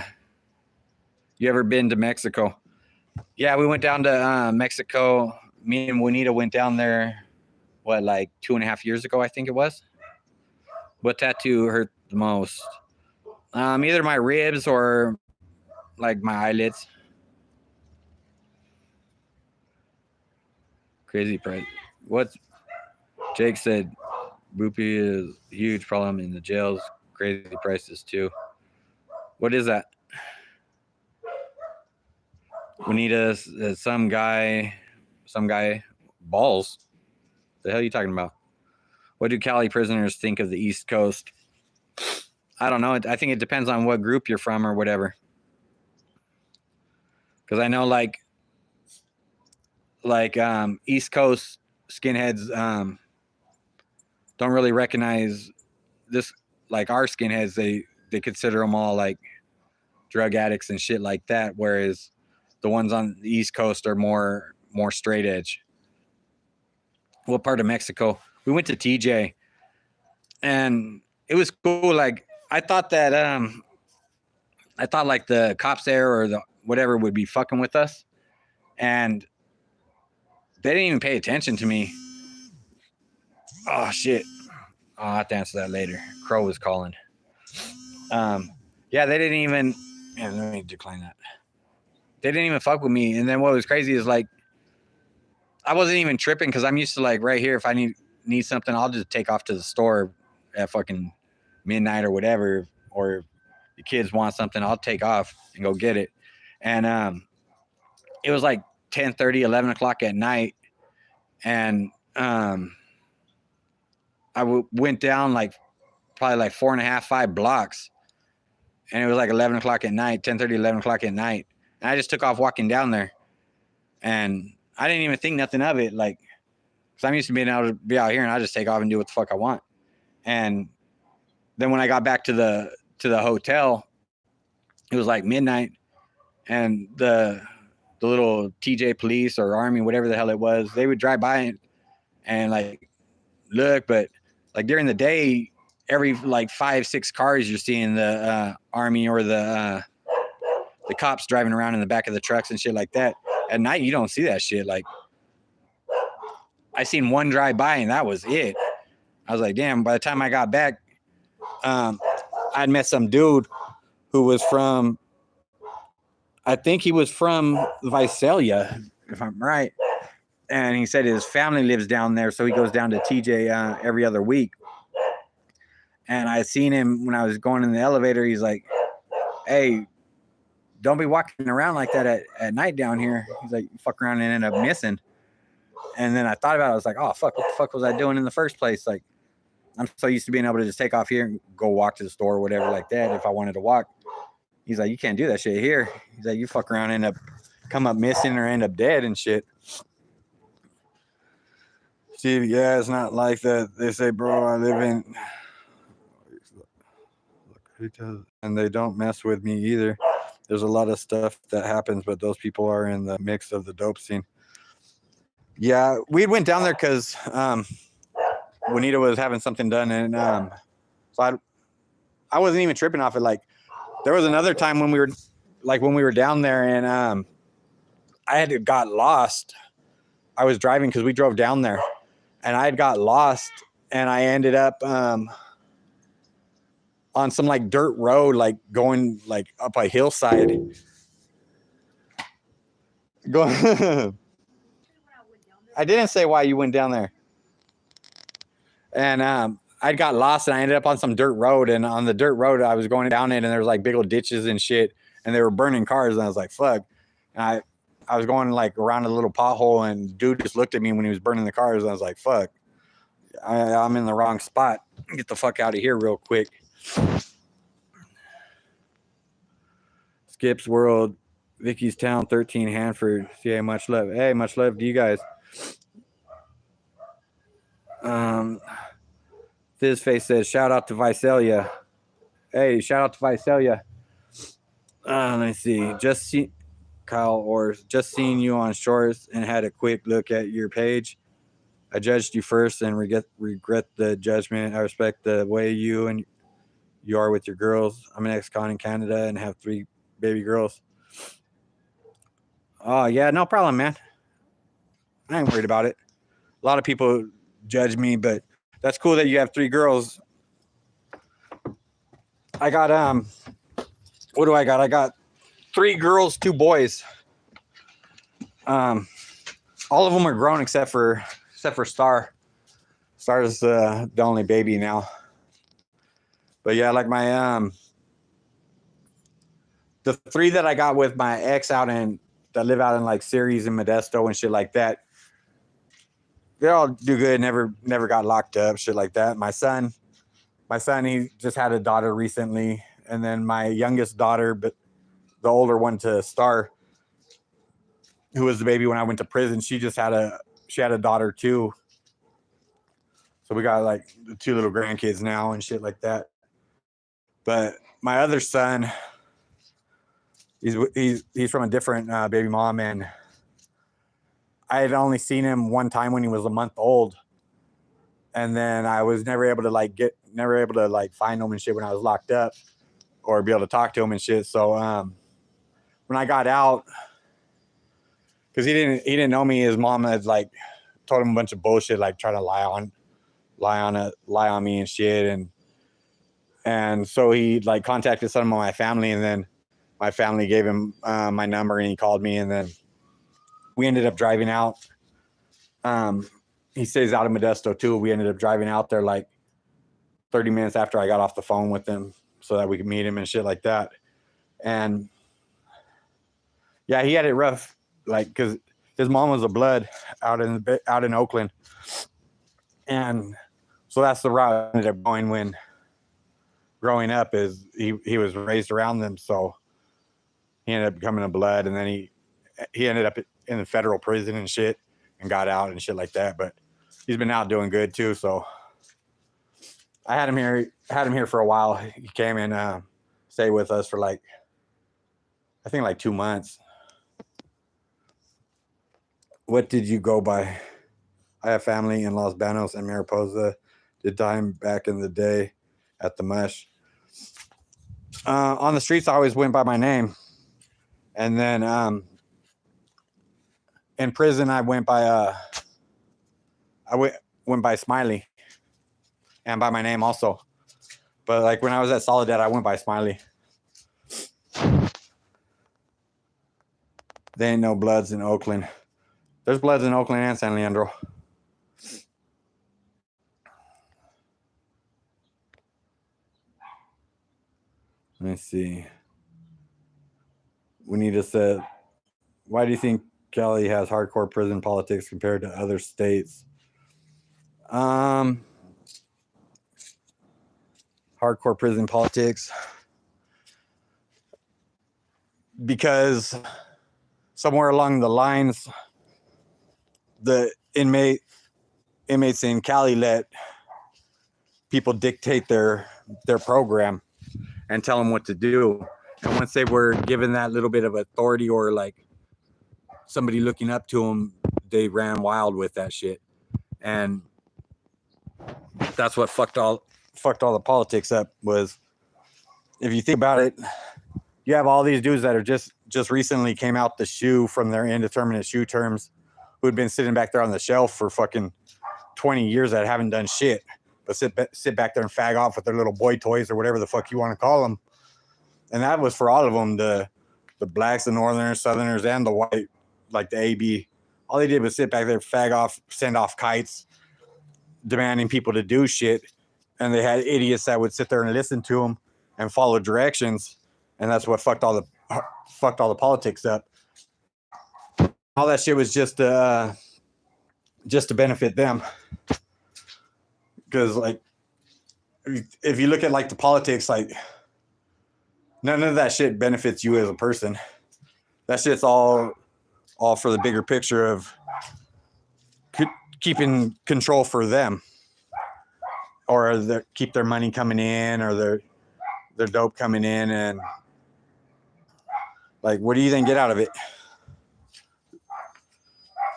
You ever been to Mexico? Yeah, we went down to Mexico. Me and Juanita went down there, like 2.5 years ago, I think it was. What tattoo hurt the most? Either my ribs or like my eyelids. Crazy price. What Jake said, Boopy is a huge problem in the jails. Crazy prices too. What is that? Juanita, some guy, balls. The hell are you talking about? What do Cali prisoners think of the East Coast? I don't know. I think it depends on what group you're from or whatever. Because I know like East Coast skinheads don't really recognize this. Like our skinheads, they consider them all like drug addicts and shit like that. Whereas the ones on the East Coast are more straight edge. What part of Mexico? We went to TJ, and it was cool. Like I thought like the cops there or the whatever would be fucking with us, and they didn't even pay attention to me. Oh shit! I'll have to answer that later. Crow was calling. Yeah, they didn't even. Yeah, let me decline that. They didn't even fuck with me. And then what was crazy is like, I wasn't even tripping because I'm used to like right here. If I need something, I'll just take off to the store at fucking midnight or whatever. Or if the kids want something, I'll take off and go get it. And it was like 10:30, 11 o'clock at night. And I went down like probably like 4.5, 5 blocks. And it was like 11 o'clock at night, 10:30, 11 o'clock at night. And I just took off walking down there. And I didn't even think nothing of it. Like, because I'm used to being able to be out here and I just take off and do what the fuck I want. And then when I got back to the hotel, it was like midnight. And the little TJ police or army, whatever the hell it was, they would drive by and like look. But like during the day, every like 5-6 cars you're seeing the army or the cops driving around in the back of the trucks and shit like that. At night you don't see that shit. Like I seen one drive by and that was it. I was like, damn. By the time I got back, I'd met some dude who was from, I think he was from Visalia, if I'm right. And he said his family lives down there, so he goes down to TJ every other week. And I seen him when I was going in the elevator. He's like, hey, don't be walking around like that at night down here. He's like, you fuck around and end up missing. And then I thought about it. I was like, oh, fuck, what the fuck was I doing in the first place? Like, I'm so used to being able to just take off here and go walk to the store or whatever like that if I wanted to walk. He's like, you can't do that shit here. He's like, you fuck around and come up missing or end up dead and shit. See, yeah, it's not like that. They say, bro, I live in, and they don't mess with me either. There's a lot of stuff that happens, but those people are in the mix of the dope scene. Yeah, we went down there because Juanita was having something done, and so I wasn't even tripping off it. Like, there was another time when we were down there, and I had got lost. I was driving because we drove down there, and I had got lost, and I ended up on some like dirt road, like going like up a hillside. Going. I didn't say why you went down there. And I got lost, and I ended up on some dirt road. And on the dirt road, I was going down it, and there was like big old ditches and shit, and they were burning cars. And I was like, "Fuck!" And I was going like around a little pothole, and dude just looked at me when he was burning the cars. And I was like, "Fuck! I'm in the wrong spot. Get the fuck out of here real quick." Skip's World, Vicky's Town, 13 Hanford. CA, much love. Hey, much love to you guys. Fizz Face says, shout out to Visalia. Hey, shout out to Visalia. Let me see. Kyle Orrs, just seen you on Shorts and had a quick look at your page. I judged you first and regret the judgment. I respect the way you are with your girls. I'm an ex-con in Canada and have 3 baby girls. Oh, yeah, no problem, man. I ain't worried about it. A lot of people judge me, but that's cool that you have 3 girls. I got what do I got? I got 3 girls, 2 boys. All of them are grown except for Star. Star is the only baby now. But yeah, like my the 3 that I got with my ex that live out in like Ceres and Modesto and shit like that, they all do good. Never got locked up, shit like that. My son, he just had a daughter recently, and then my youngest daughter, but the older one to Star, who was the baby when I went to prison, she had a daughter too. So we got like 2 little grandkids now and shit like that. But my other son, he's from a different baby mom, and I had only seen him one time when he was a month old, and then I was never able to find him and shit when I was locked up, or be able to talk to him and shit. So when I got out, because he didn't know me, his mom had like told him a bunch of bullshit, like trying to lie on me and shit, and so he like contacted some of my family, and then my family gave him my number, and he called me, and then we ended up driving out. He stays out of Modesto too. We ended up driving out there like 30 minutes after I got off the phone with him so that we could meet him and shit like that. And yeah, he had it rough, like, because his mom was a blood out in Oakland. And so that's the route I ended up going when growing up, is he was raised around them. So he ended up becoming a blood, and then he ended up in the federal prison and shit, and got out and shit like that. But he's been out doing good too. So I had him here for a while. He came and stayed with us for I think like 2 months. What did you go by? I have family in Los Banos and Mariposa. Did time back in the day at the Mush. On the streets, I always went by my name. And then in prison, I went by went by Smiley, and by my name also. But like when I was at Soledad, I went by Smiley. There ain't no bloods in Oakland. There's bloods in Oakland and San Leandro. Let me see. We need to say, why do you think Cali has hardcore prison politics compared to other states? Hardcore prison politics. Because somewhere along the lines, the inmate inmates in Cali let people dictate their program and tell them what to do. And once they were given that little bit of authority or like somebody looking up to them, they ran wild with that shit. And that's what fucked all the politics up. Was, if you think about it, you have all these dudes that are just recently came out the shoe from their indeterminate shoe terms, who had been sitting back there on the shelf for fucking 20 years that haven't done shit, but sit back there and fag off with their little boy toys or whatever the fuck you want to call them. And that was for all of them, the blacks, the northerners, southerners, and the white, like the AB. All they did was sit back there, fag off, send off kites, demanding people to do shit. And they had idiots that would sit there and listen to them and follow directions. And that's what fucked all the politics up. All that shit was just to benefit them. Because, like, if you look at like the politics, like, none of that shit benefits you as a person. That shit's all for the bigger picture of keeping control for them, or keep their money coming in, or their dope coming in. And like, what do you then get out of it?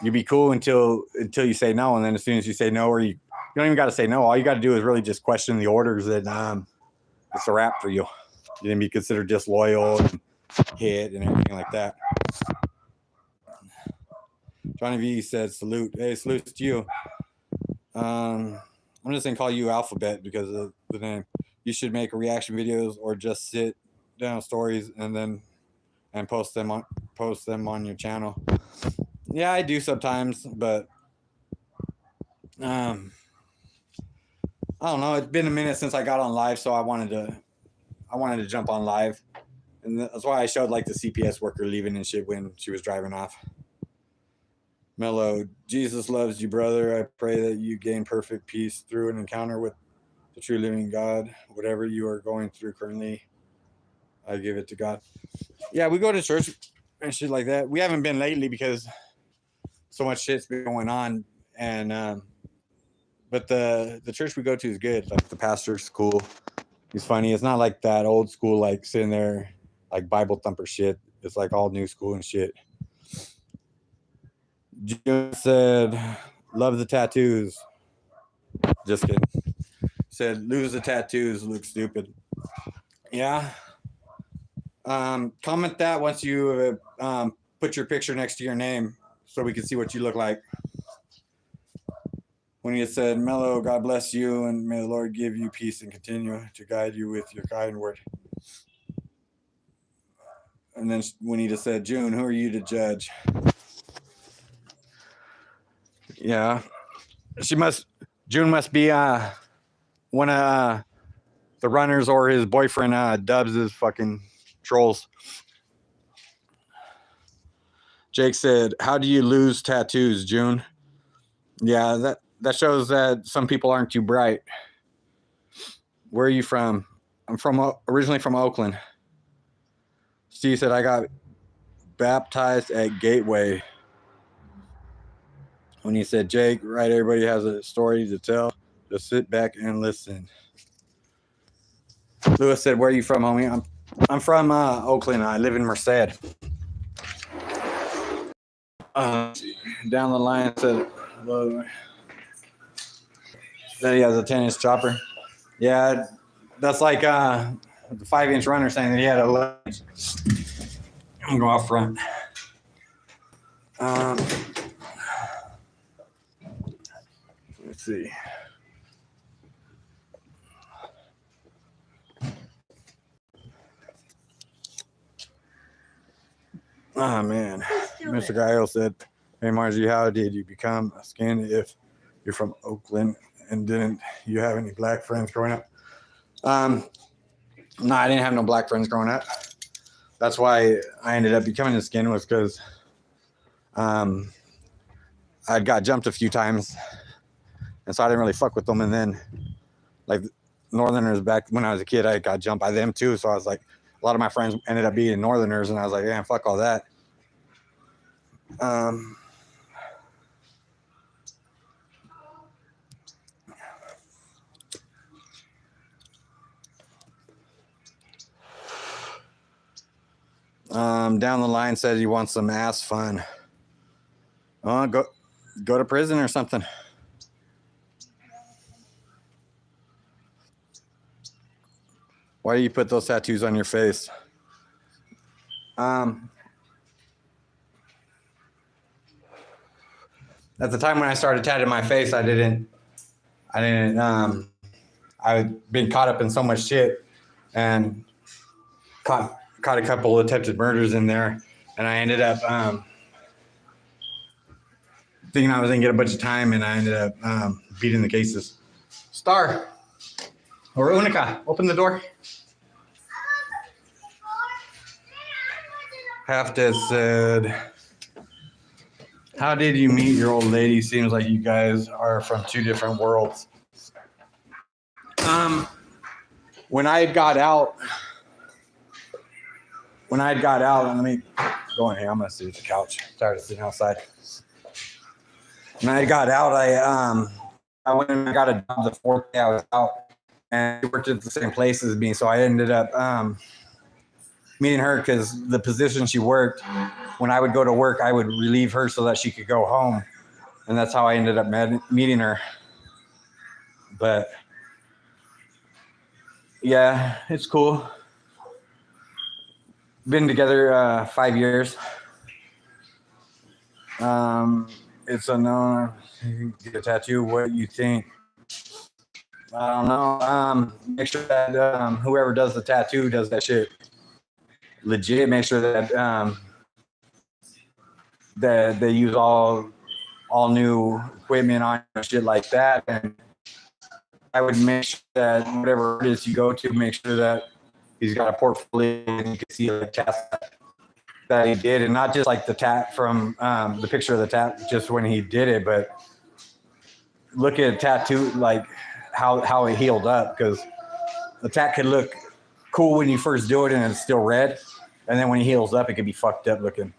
You be cool until you say no, and then as soon as you say no, or you don't even got to say no. All you got to do is really just question the orders, and it's a wrap for you. You then be considered disloyal and hit and everything like that. Johnny V said, salute. Hey, salute to you. I'm just going to call you Alphabet because of the name. You should make reaction videos or just sit down stories and post them on your channel. Yeah, I do sometimes, but I don't know. It's been a minute since I got on live, so I wanted to jump on live. And that's why I showed like the CPS worker leaving and shit when she was driving off. Mellow, Jesus loves you, brother. I pray that you gain perfect peace through an encounter with the true living God. Whatever you are going through currently, I give it to God. Yeah, we go to church and shit like that. We haven't been lately because so much shit's been going on. And but the church we go to is good. Like, the pastor's cool. He's funny. It's not like that old school, like, sitting there like Bible thumper shit. It's like all new school and shit. June said, love the tattoos. Just kidding. Said, lose the tattoos, look stupid. Yeah. Comment that once you put your picture next to your name so we can see what you look like. When you said, Mellow, God bless you, and may the Lord give you peace and continue to guide you with your kind word. And then Juanita said, June, who are you to judge? Yeah. June must be one of the runners, or his boyfriend dubs his fucking trolls. Jake said, how do you lose tattoos, June? Yeah, that shows that some people aren't too bright. Where are you from? I'm originally from Oakland. Steve said, I got baptized at Gateway. When he said, Jake, right, everybody has a story to tell. Just sit back and listen. Lewis said, where are you from, homie? I'm from Oakland. I live in Merced. Down the line said, hello. Then he has a 10-inch chopper. Yeah, that's like the 5-inch runner saying that he had a lunch. I'm going to go off front. Let's see. Oh, man. Mr. Gaio said, hey, Margie, how did you become a skin if you're from Oakland and didn't you have any black friends growing up? No, I didn't have no black friends growing up. That's why I ended up becoming a skin, was because I got jumped a few times, and so I didn't really fuck with them. And then, like, Northerners, back when I was a kid, I got jumped by them too. So I was like, a lot of my friends ended up being Northerners, and I was like, yeah, fuck all that. Down the line said he wants some ass fun. Go to prison or something. Why do you put those tattoos on your face? At the time when I started tattooing my face, I'd been caught up in so much shit and caught a couple of attempted murders in there, and I ended up thinking I was gonna get a bunch of time, and I ended up beating the cases. Star or Unica, open the door. Hafted said, how did you meet your old lady? Seems like you guys are from two different worlds. When I had got out, let me go in here. I'm gonna sit at the couch. I'm tired of sitting outside. When I got out, I went and got a job the fourth day I was out, and we worked at the same place as me. So I ended up meeting her because the position she worked, when I would go to work, I would relieve her so that she could go home, and that's how I ended up meeting her. But yeah, it's cool. Been together 5 years. It's unknown. You get a tattoo. What you think? I don't know. Make sure that whoever does the tattoo does that shit legit. Make sure that that they use all new equipment on shit like that. And I would make sure that whatever artist you go to, make sure that he's got a portfolio and you can see the tats that he did, and not just like the tat from the picture of the tat just when he did it, but look at a tattoo like how it healed up, because the tat could look cool when you first do it and it's still red, and then when he heals up it could be fucked up looking.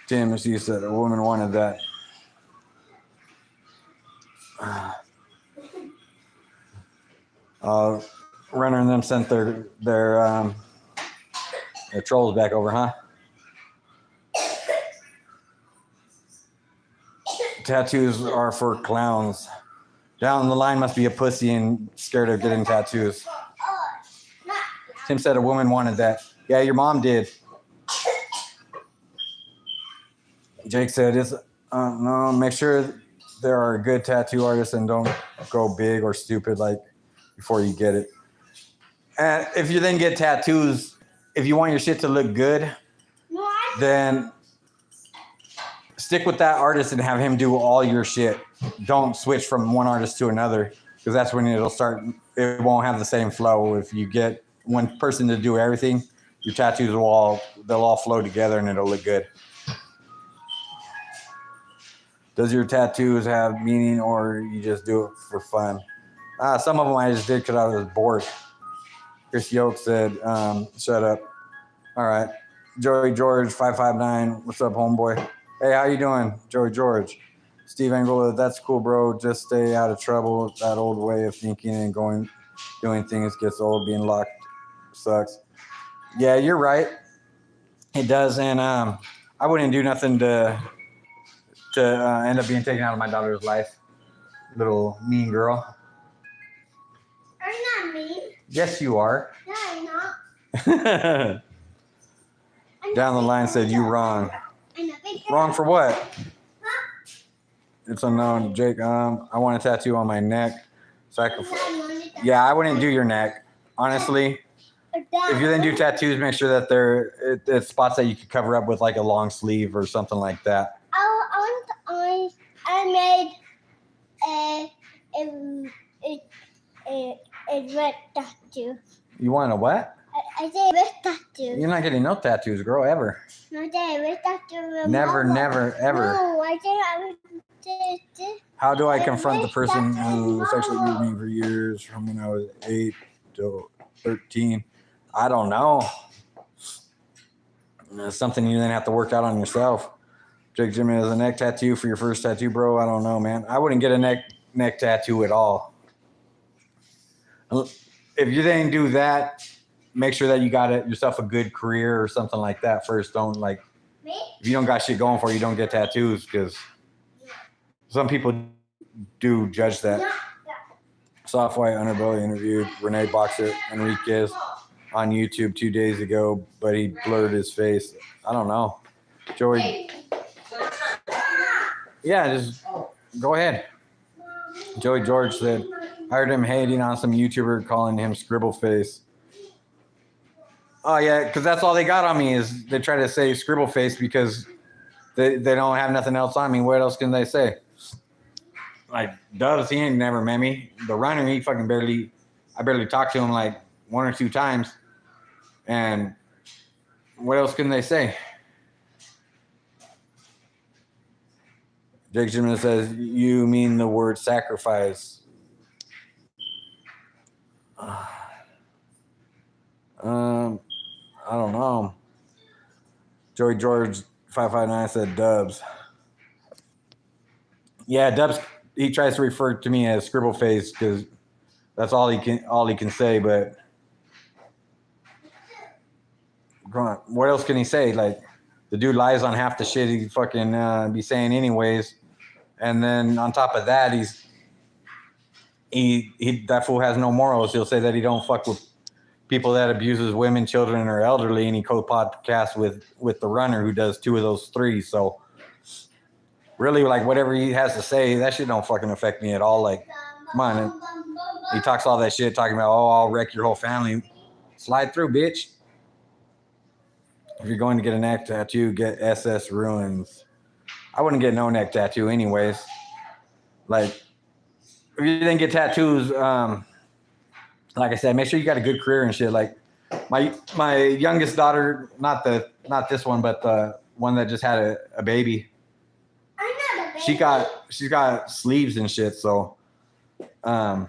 Tim, as you said, a woman wanted that. Runner and them sent their trolls back over, huh? Tattoos are for clowns. Down the line must be a pussy and scared of getting tattoos. Tim said a woman wanted that. Yeah, your mom did. Jake said, no, make sure there are good tattoo artists and don't go big or stupid like before you get it. And if you then get tattoos, if you want your shit to look good, then stick with that artist and have him do all your shit. Don't switch from one artist to another, because that's when it won't have the same flow. If you get one person to do everything, your tattoos they'll all flow together and it'll look good. Does your tattoos have meaning or you just do it for fun? Some of them I just did because I was bored. Chris Yoke said, shut up. All right. Joey George, 559. What's up, homeboy? Hey, how you doing, Joey George? Steve Angola, that's cool, bro. Just stay out of trouble. That old way of thinking and doing things gets old. Being locked sucks. Yeah, you're right. It does. And I wouldn't do nothing to end up being taken out of my daughter's life. Little mean girl. I'm not mean. Yes, you are. No, I'm not. Down the line said you wrong. Wrong for what? Huh? It's unknown. Jake, I want a tattoo on my neck. Yeah, I wouldn't do your neck. Honestly. If you then do tattoos, make sure that it's spots that you could cover up with like a long sleeve or something like that. I made a red tattoo. You want a what? I did a red tattoo. You're not getting no tattoos, girl, ever. No, I did a red tattoo. Never, ever. No, I did. How do I confront the person who sexually abused me for years from when I was 8 to 13? I don't know. It's something you then have to work out on yourself. Jake Jimmy has a neck tattoo for your first tattoo, bro. I don't know, man. I wouldn't get a neck tattoo at all. if you didn't do that, make sure that you got yourself a good career or something like that first. Don't like if you don't got shit going for you, don't get tattoos because some people do judge that. Soft White Underbelly interviewed Renee Boxer Enriquez on YouTube 2 days ago, but he blurred his face. I don't know. Joey. Yeah, just go ahead. Joey George said, I heard him hating on some YouTuber calling him Scribble Face. Oh, yeah, because that's all they got on me is they try to say Scribble Face because they don't have nothing else on me. What else can they say? Like, Dubs, he ain't never met me. The runner, he fucking I barely talked to him like 1 or 2 times. And what else can they say? Jake Jimenez says, you mean the word sacrifice. I don't know. Joey George 559 said Dubs. Yeah, Dubs, he tries to refer to me as Scribble Face because that's all he can say, but what else can he say? Like, the dude lies on half the shit he fucking be saying anyways. And then on top of that, he that fool has no morals. He'll say that he don't fuck with people that abuses women, children, or elderly, and he co-podcasts with the runner who does 2 of those 3. So really, like, whatever he has to say, that shit don't fucking affect me at all. Like, come on. He talks all that shit talking about, oh, I'll wreck your whole family. Slide through, bitch. If you're going to get a neck tattoo, get SS Ruins. I wouldn't get no neck tattoo anyways. Like, if you didn't get tattoos, like I said, make sure you got a good career and shit. Like, my youngest daughter, not this one, but the one that just had a baby. She's got sleeves and shit, so but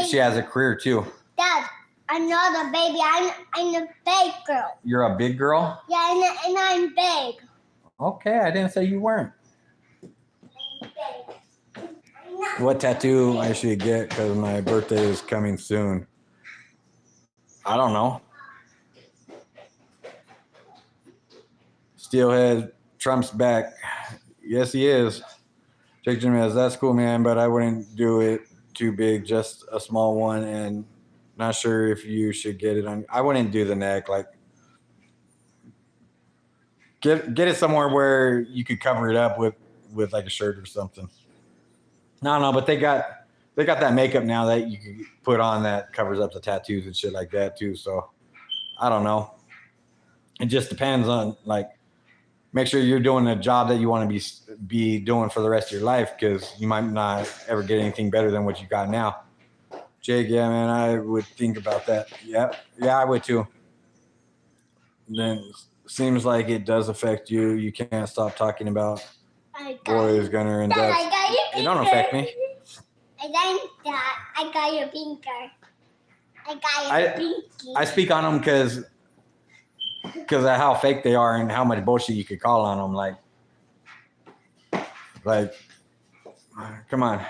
she has a career too. Dad, I'm not a baby. I'm a big girl. You're a big girl? Yeah, and I'm big. Okay, I didn't say you weren't. What tattoo I should get because my birthday is coming soon? I don't know. Steelhead, Trump's back. Yes, he is. Jake Jimenez, that's cool, man, but I wouldn't do it too big, just a small one, and not sure if you should get it on. I wouldn't do the neck. Like, get it somewhere where you could cover it up with like a shirt or something. No, but they got that makeup now that you can put on that covers up the tattoos and shit like that too. So I don't know. It just depends on, like, make sure you're doing a job that you want to be doing for the rest of your life because you might not ever get anything better than what you got now. Jake, yeah, man, I would think about that. Yeah, I would too. Then seems like it does affect you. You can't stop talking about boys, Gunner, and Dad. It don't affect me. I got your pinker. I got your pinky. I speak on them because of how fake they are and how much bullshit you could call on them. Like, come on.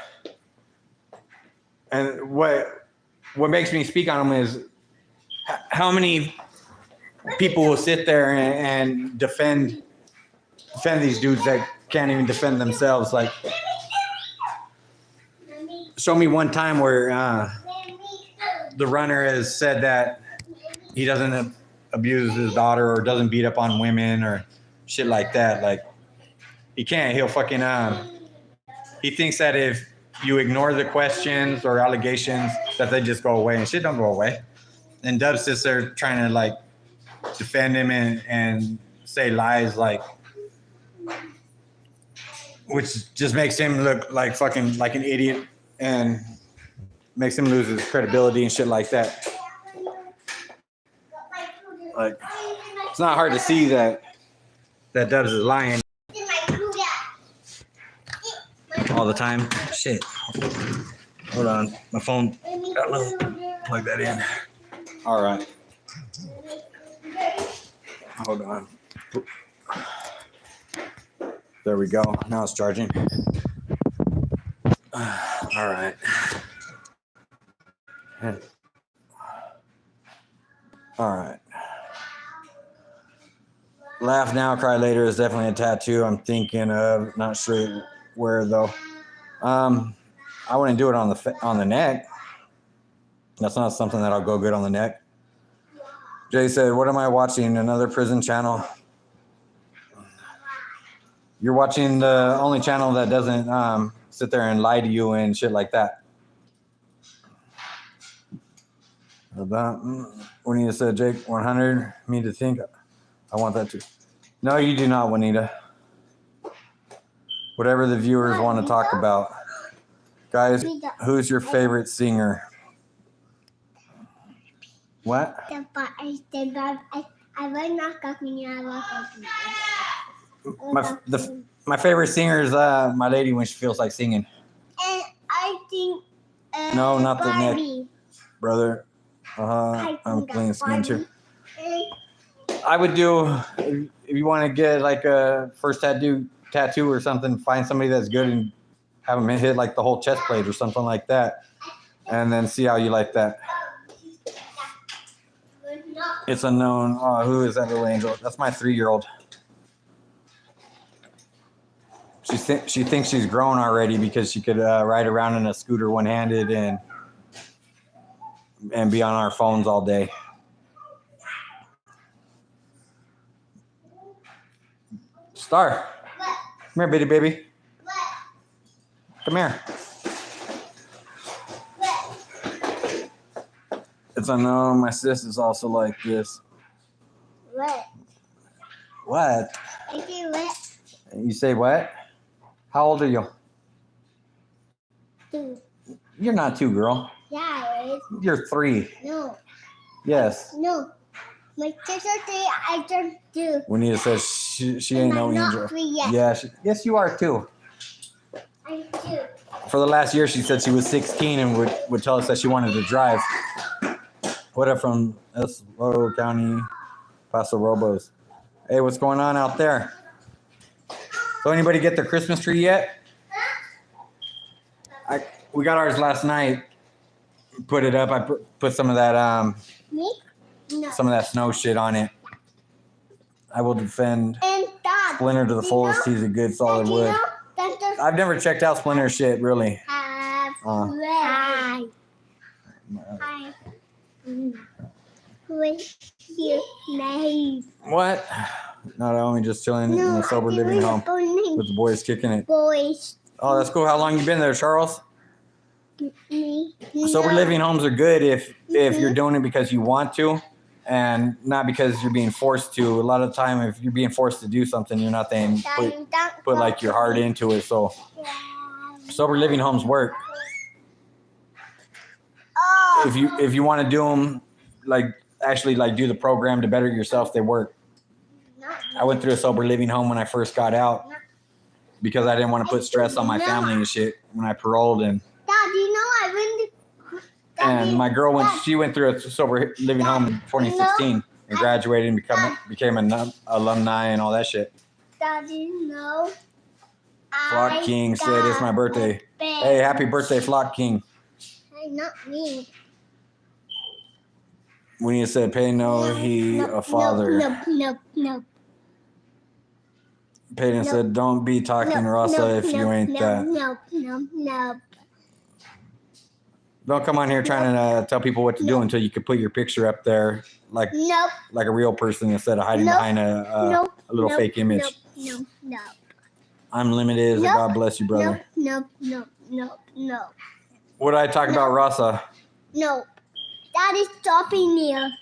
And what makes me speak on them is how many people will sit there and defend these dudes that can't even defend themselves. Like, show me one time where the runner has said that he doesn't abuse his daughter or doesn't beat up on women or shit like that. Like, he can't. He'll fucking he thinks that if you ignore the questions or allegations that they just go away, and shit don't go away. And Dub sits there trying to, like, defend him and say lies, like, which just makes him look like fucking like an idiot and makes him lose his credibility and shit like that. Like, it's not hard to see that Dubs is lying all the time. Shit. Hold on. My phone. Plug that in. All right. Hold on. There we go. Now it's charging. All right. All right. Laugh now, cry later is definitely a tattoo I'm thinking of. Not sure where though. I wouldn't do it on the neck. That's not something that'll go good on the neck. Jay said, "What am I watching? Another prison channel?" You're watching the only channel that doesn't sit there and lie to you and shit like that. Juanita said, "Jake, 100. Me to think. I want that too." No, you do not, Juanita. Whatever the viewers want to talk about. Guys, who's your favorite singer? What? My favorite singer is my lady when she feels like singing. And I think no, not the Barbie. neck, brother. I'm playing skin too. I would do if you want to get like a first tattoo or something. Find somebody that's good and have them hit like the whole chest plate or something like that, and then see how you like that. It's unknown. Oh, who is that little angel? That's my 3-year-old. She thinks she's grown already because she could ride around in a scooter one-handed and be on our phones all day. Star, come here, bitty baby. Come here. It's unknown. My sis is also like this. What? What? I say what? You say what? How old are you? 2. You're not 2, girl. Yeah, it is. You're 3. No. Yes. No. My sister 3, I turned 2. Juanita says she ain't no I'm not angel. 3 yet. Yeah, yes, you are too. I'm 2. For the last year, she said she was 16 and would tell us that she wanted to drive. What up from Eslo County, Paso Robles? Hey, what's going on out there? So anybody get their Christmas tree yet? We got ours last night. Put it up. I put some of that Me? No. some of that snow shit on it. I will defend And Dad. Splinter to the fullest. He's a good solid wood. I've never checked out Splinter shit really. Hi. What's your name? What? Not only just chilling in a sober living home with the boys kicking it. Boys. Oh, that's cool. How long you been there, Charles? Me. Sober living homes are good if you're doing it because you want to and not because you're being forced to. A lot of the time, if you're being forced to do something, you're not then put like your heart into it. So sober living homes work. If you want to do them, like actually like do the program to better yourself, they work. I went through a sober living home when I first got out because I didn't want to put stress on my family and shit when I paroled and. Dad, you know I went. And my girl went through a sober living home in 2016 and graduated and became an alumni and all that shit. Dad, you know. Flock King said it's my birthday. Hey, happy birthday, Flock King. Hey, not me. When you said pay a father. No. Peyton said don't be talking Rasa if you ain't that. No. Don't come on here trying to tell people what to do until you can put your picture up there like a real person instead of hiding behind a little fake image. No. I'm limited. God bless you, brother. No. What did I talk about, Rasa? No. Dad is stopping me. I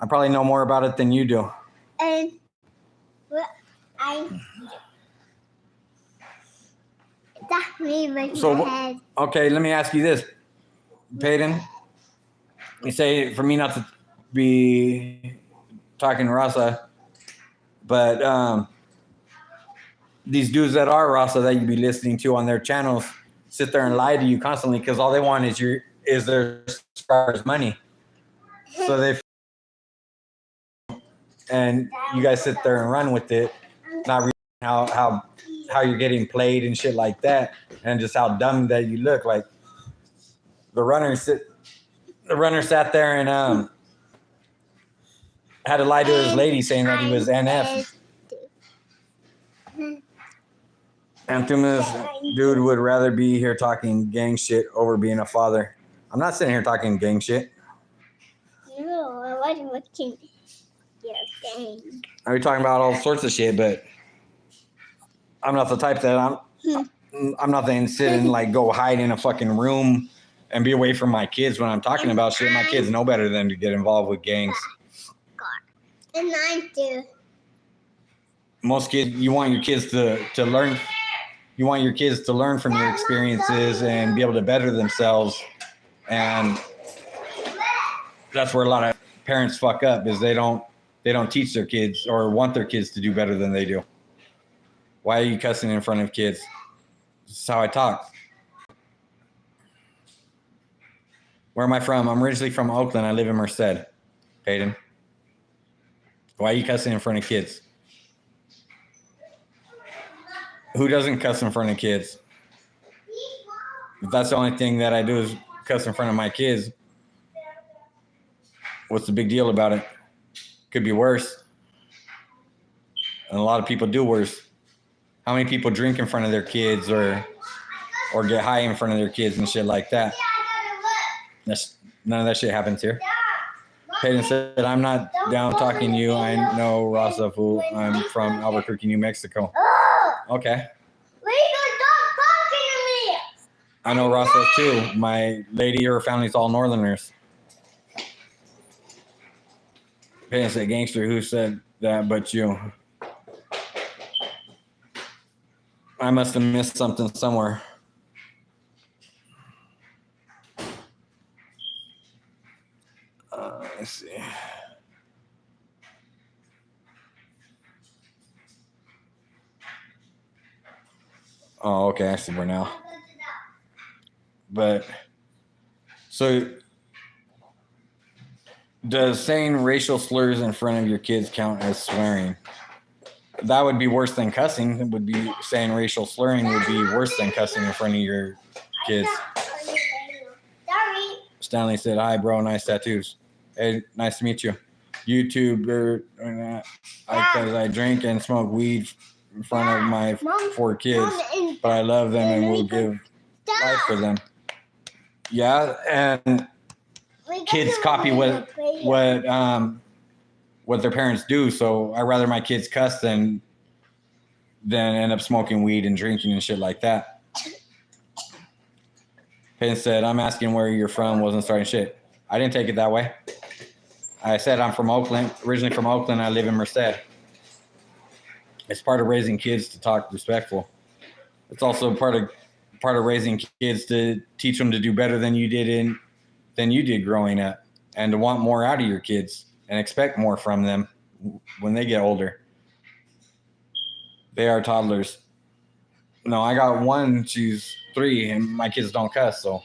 probably know more about it than you do. And that's me with my head. Okay, let me ask you this. Peyton, you say for me not to be talking Rasa, but these dudes that are Rasa that you be listening to on their channels sit there and lie to you constantly because all they want is their subscribers' money. So and you guys sit there and run with it, not realizing how you're getting played and shit like that, and just how dumb that you look. Like the runners the runner sat there and had to lie to his lady saying that he was NF. And this dude would rather be here talking gang shit over being a father. I'm not sitting here talking gang shit. No, I wasn't watching your game. Are you talking about all sorts of shit? But I'm not the type that I'm not the sit and like go hide in a fucking room and be away from my kids when I'm talking about shit. My kids know better than to get involved with gangs. And I do. Most kids, you want your kids to learn. You want your kids to learn from your experiences and be able to better themselves. And that's where a lot of parents fuck up, is they don't teach their kids or want their kids to do better than they do. Why are you cussing in front of kids? This is how I talk. Where am I from? I'm originally from Oakland. I live in Merced. Peyton. Why are you cussing in front of kids? Who doesn't cuss in front of kids? If that's the only thing that I do is cuss in front of my kids, what's the big deal about it? Could be worse. And a lot of people do worse. How many people drink in front of their kids or get high in front of their kids and shit like that? None of that shit happens here. Peyton said, I'm not down talking to you. I know Rasa, fool. I'm from Albuquerque, New Mexico. Okay. I know Rasa too. My lady, her family's all Northerners. Peyton said, gangster, who said that but you? I must have missed something somewhere. Let's see. Oh, okay. I see where now. But so does saying racial slurs in front of your kids count as swearing? That would be worse than cussing. It would be saying racial slurring would be worse than cussing in front of your kids. Stanley said, hi, bro. Nice tattoos. Hey, nice to meet you. YouTuber, because I drink and smoke weed in front of my 4 kids, but I love them and will give life for them. Yeah, and kids copy what their parents do. So I'd rather my kids cuss than end up smoking weed and drinking and shit like that. Payne said, I'm asking where you're from, wasn't starting shit. I didn't take it that way. I said I'm from Oakland, originally from Oakland. I live in Merced. It's part of raising kids to talk respectful. It's also part of raising kids to teach them to do better than you did growing up, and to want more out of your kids and expect more from them when they get older. They are toddlers. No, I got one, she's 3, and my kids don't cuss, so.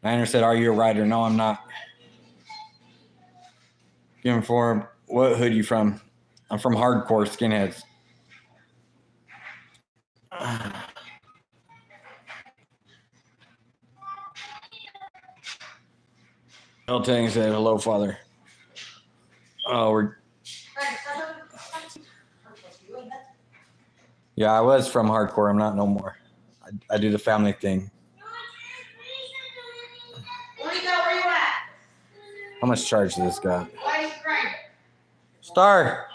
Niner said, are you a writer? No, I'm not. Give him for what hood you from? I'm from hardcore skinheads. Elton said, hello, father. Oh, yeah, I was from hardcore. I'm not no more. I do the family thing. Where you at? How much charge does this got? Star.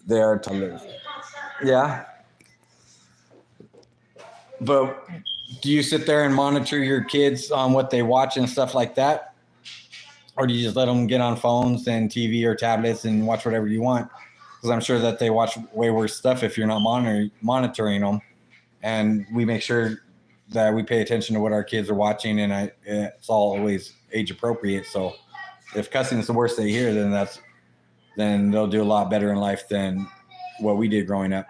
They are toddlers. Yeah. But do you sit there and monitor your kids on what they watch and stuff like that? Or do you just let them get on phones and TV or tablets and watch whatever you want? Because I'm sure that they watch way worse stuff if you're not monitoring them. And we make sure that we pay attention to what our kids are watching, and it's all always age appropriate. So if cussing is the worst they hear, then they'll do a lot better in life than what we did growing up.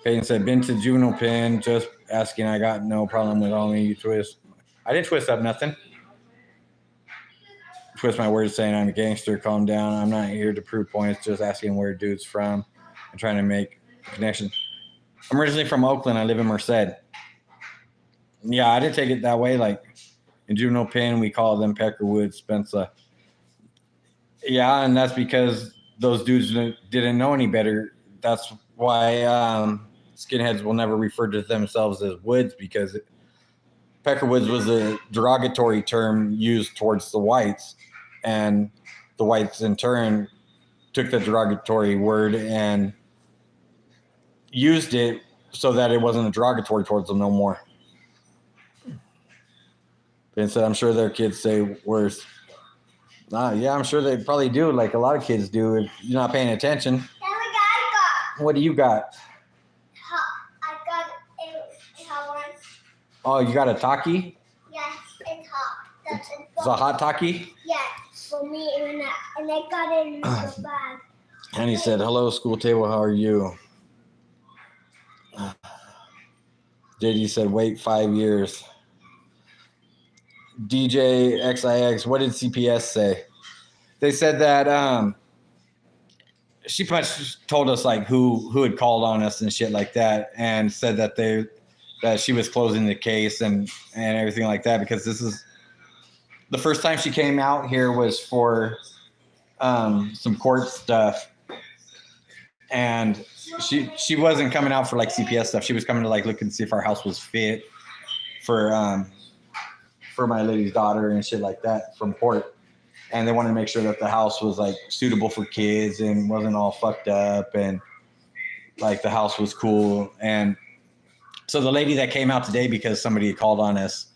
Peyton said, been to juvenile pen, just asking. I got no problem with all you twist. I didn't twist up nothing. Twist my words saying I'm a gangster. Calm down. I'm not here to prove points. Just asking where dude's from and trying to make a connection. I'm originally from Oakland. I live in Merced. Yeah, I didn't take it that way. Like in juvenile pen, we call them Peckerwood, Spencer. Yeah, and that's because those dudes didn't know any better. That's why skinheads will never refer to themselves as Woods, because Peckerwoods was a derogatory term used towards the whites, and the whites in turn took the derogatory word and used it so that it wasn't a derogatory towards them no more. And so I'm sure their kids say worse. Yeah, I'm sure they probably do, like a lot of kids do if you're not paying attention. What do you got? I got a hot one. Oh, you got a Taki? Yes, it's hot. It's a hot Taki? Yes, for me, and I got it in the bag. And he said, hello, school table, how are you? JD said, wait 5 years. DJ XIX, what did CPS say? They said that she pretty much told us like who had called on us and shit like that, and said that she was closing the case and everything like that, because this is the first time she came out here was for some court stuff, and she wasn't coming out for like CPS stuff. She was coming to like look and see if our house was fit for my lady's daughter and shit like that from court. And they wanted to make sure that the house was like suitable for kids and wasn't all fucked up, and like the house was cool. And so the lady that came out today, because somebody had called on us,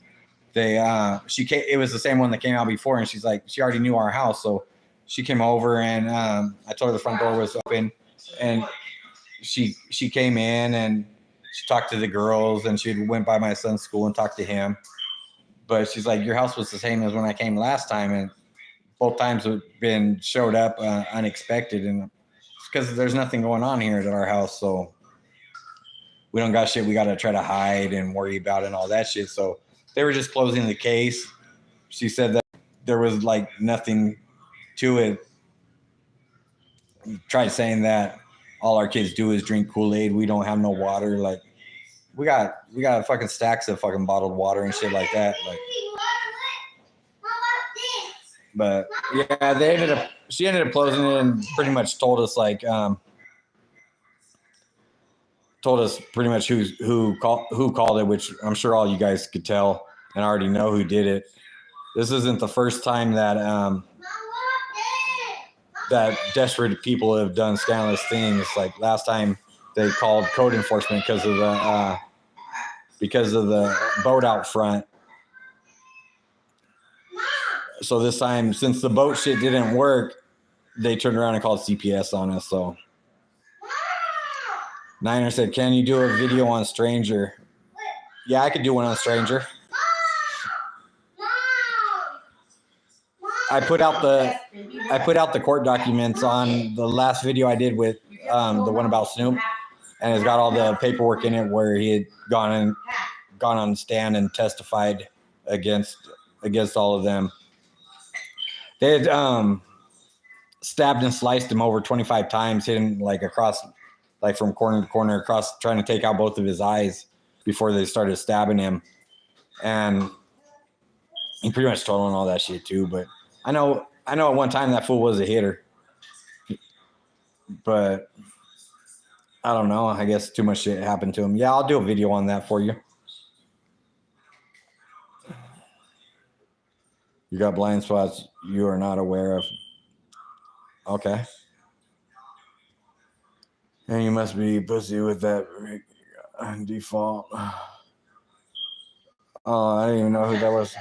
it was the same one that came out before, and she's like, she already knew our house, so she came over, and I told her the front door was open, and she came in and she talked to the girls, and she went by my son's school and talked to him. But she's like, your house was the same as when I came last time, and both times have been showed up unexpected, and it's because there's nothing going on here at our house, so we don't got shit we got to try to hide and worry about and all that shit. So they were just closing the case. She said that there was like nothing to it. Tried saying that all our kids do is drink Kool-Aid. We don't have no water. Like we got fucking stacks of fucking bottled water and shit like that. Like, but yeah, she ended up closing it and pretty much told us like pretty much who called it, which I'm sure all you guys could tell and already know who did it. This isn't the first time that that desperate people have done scandalous things. Like last time they called code enforcement because of the boat out front. So this time, since the boat shit didn't work, they turned around and called CPS on us. So Niner said, can you do a video on Stranger? Yeah, I could do one on Stranger. I put out the court documents on the last video I did with the one about Snoop, and it's got all the paperwork in it where he had gone on the stand and testified against all of them. They had stabbed and sliced him over 25 times, hitting like across, like from corner to corner, across, trying to take out both of his eyes before they started stabbing him. And he pretty much told on all that shit too. But I know at one time that fool was a hitter. But I don't know. I guess too much shit happened to him. Yeah, I'll do a video on that for you. You got blind spots you are not aware of. Okay. And you must be pussy with that default. Oh, I didn't even know who that was.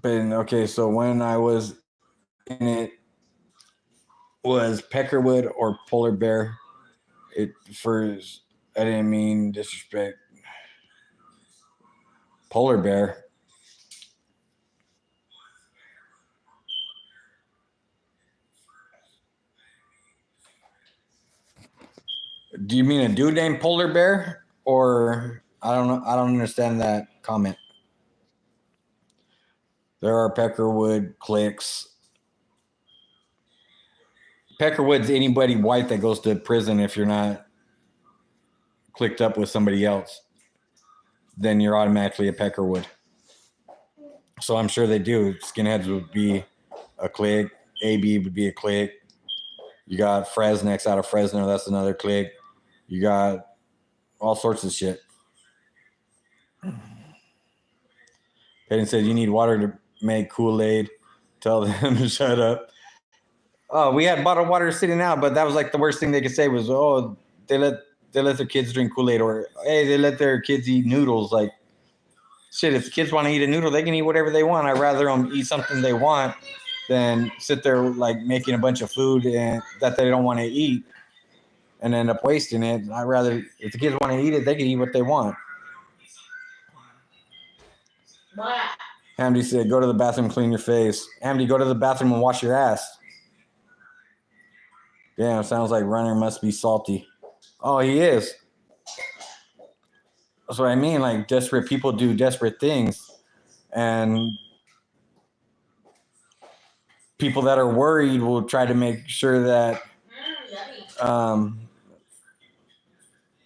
But okay, so when I was in it, was Peckerwood or Polar Bear? I didn't mean disrespect. Polar Bear. Do you mean a dude named Polar Bear? Or I don't know. I don't understand that comment. There are Peckerwood cliques. Peckerwood's anybody white that goes to prison if you're not clicked up with somebody else. Then you're automatically a Peckerwood. So I'm sure they do. Skinheads would be a clique. AB would be a clique. You got Fresnex out of Fresno. That's another clique. You got all sorts of shit. Peyton said, you need water to make Kool-Aid. Tell them to shut up. Oh, we had bottled water sitting out, but that was like the worst thing they could say was, oh, they let their kids drink Kool-Aid, or hey, they let their kids eat noodles. Like, shit, if the kids want to eat a noodle, they can eat whatever they want. I'd rather them eat something they want than sit there like making a bunch of food and that they don't want to eat and end up wasting it. I'd rather, if the kids want to eat it, they can eat what they want. Hamdi said, go to the bathroom, clean your face. Hamdi, go to the bathroom and wash your ass. Damn, sounds like Runner must be salty. Oh, he is. That's what I mean. Like, desperate people do desperate things. And people that are worried will try to make sure that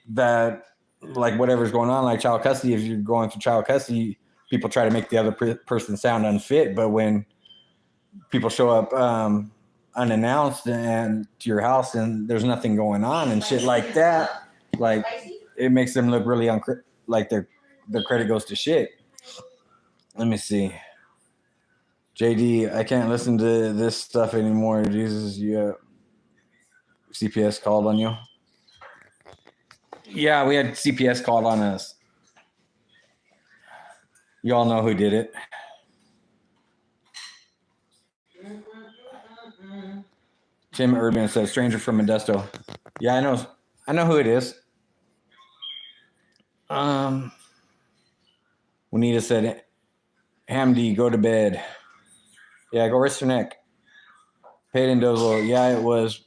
that like whatever's going on, like child custody, if you're going through child custody, people try to make the other person sound unfit. But when people show up unannounced and to your house and there's nothing going on and shit like that, like it makes them look really like their credit goes to shit. Let me see. JD, I can't listen to this stuff anymore. Jesus, CPS called on you. Yeah, we had CPS called on us. You all know who did it. Tim Urban says, stranger from Modesto. Yeah, I know who it is. Juanita said, Hamdi, go to bed. Yeah, go rest your neck. Peyton Dozel, yeah, it was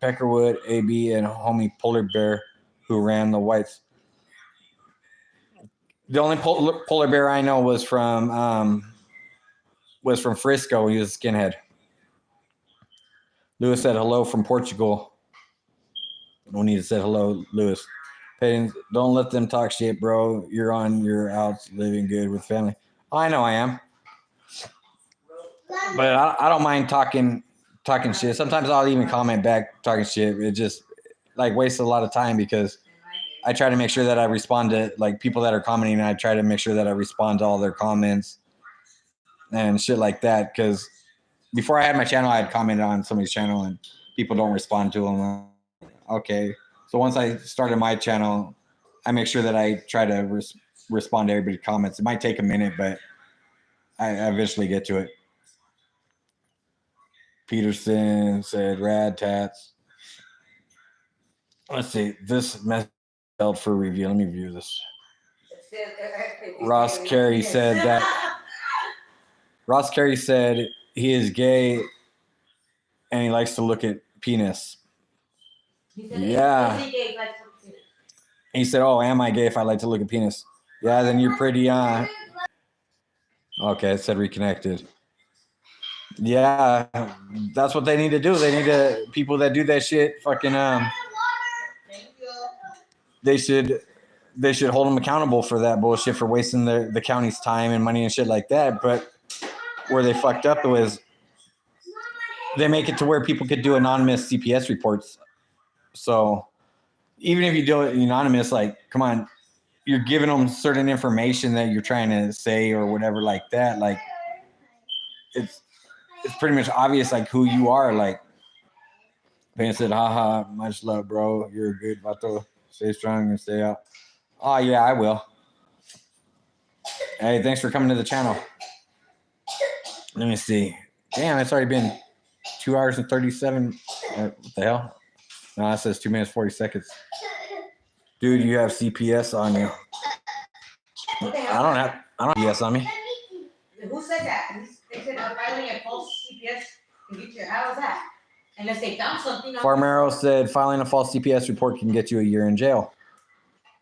Peckerwood, AB, and homie Polar Bear who ran the whites. The only Polar Bear I know was from Frisco. He was a skinhead. Lewis said hello from Portugal. Juanita said hello, Lewis. Peyton, don't let them talk shit, bro. You're on your outs living good with family. I know I am. But I don't mind talking shit. Sometimes I'll even comment back talking shit. It just like wastes a lot of time because I try to make sure that I respond to like people that are commenting, and I try to make sure that I respond to all their comments and shit like that. Because before I had my channel, I had commented on somebody's channel and people don't respond to them. Okay. So once I started my channel, I make sure that I try to respond to everybody's comments. It might take a minute, but I eventually get to it. Peterson said, rad tats. Let's see. This message for review. Let me view this. Ross Carey said he is gay and he likes to look at penis. Yeah. He said, oh, am I gay if I like to look at penis? Yeah, then you're pretty okay, it said reconnected. Yeah, that's what they need to do. They need to, people that do that shit, fucking they should hold them accountable for that bullshit, for wasting the county's time and money and shit like that. But where they fucked up was they make it to where people could do anonymous CPS reports. So even if you do it anonymous, like, come on, you're giving them certain information that you're trying to say or whatever like that. Like, it's pretty much obvious, like, who you are. Like, Payne said, haha, much love, bro. You're a good vato. Stay strong and stay out. Oh, yeah, I will. Hey, thanks for coming to the channel. Let me see. Damn, it's already been 2 hours and 37. What the hell? No, that says 2 minutes, 40 seconds. Dude, you have CPS on you. I don't have CPS on me. Who said that? They said filing a false CPS can get you. How is that? Unless they found something. Farmero said filing a false CPS report can get you a year in jail.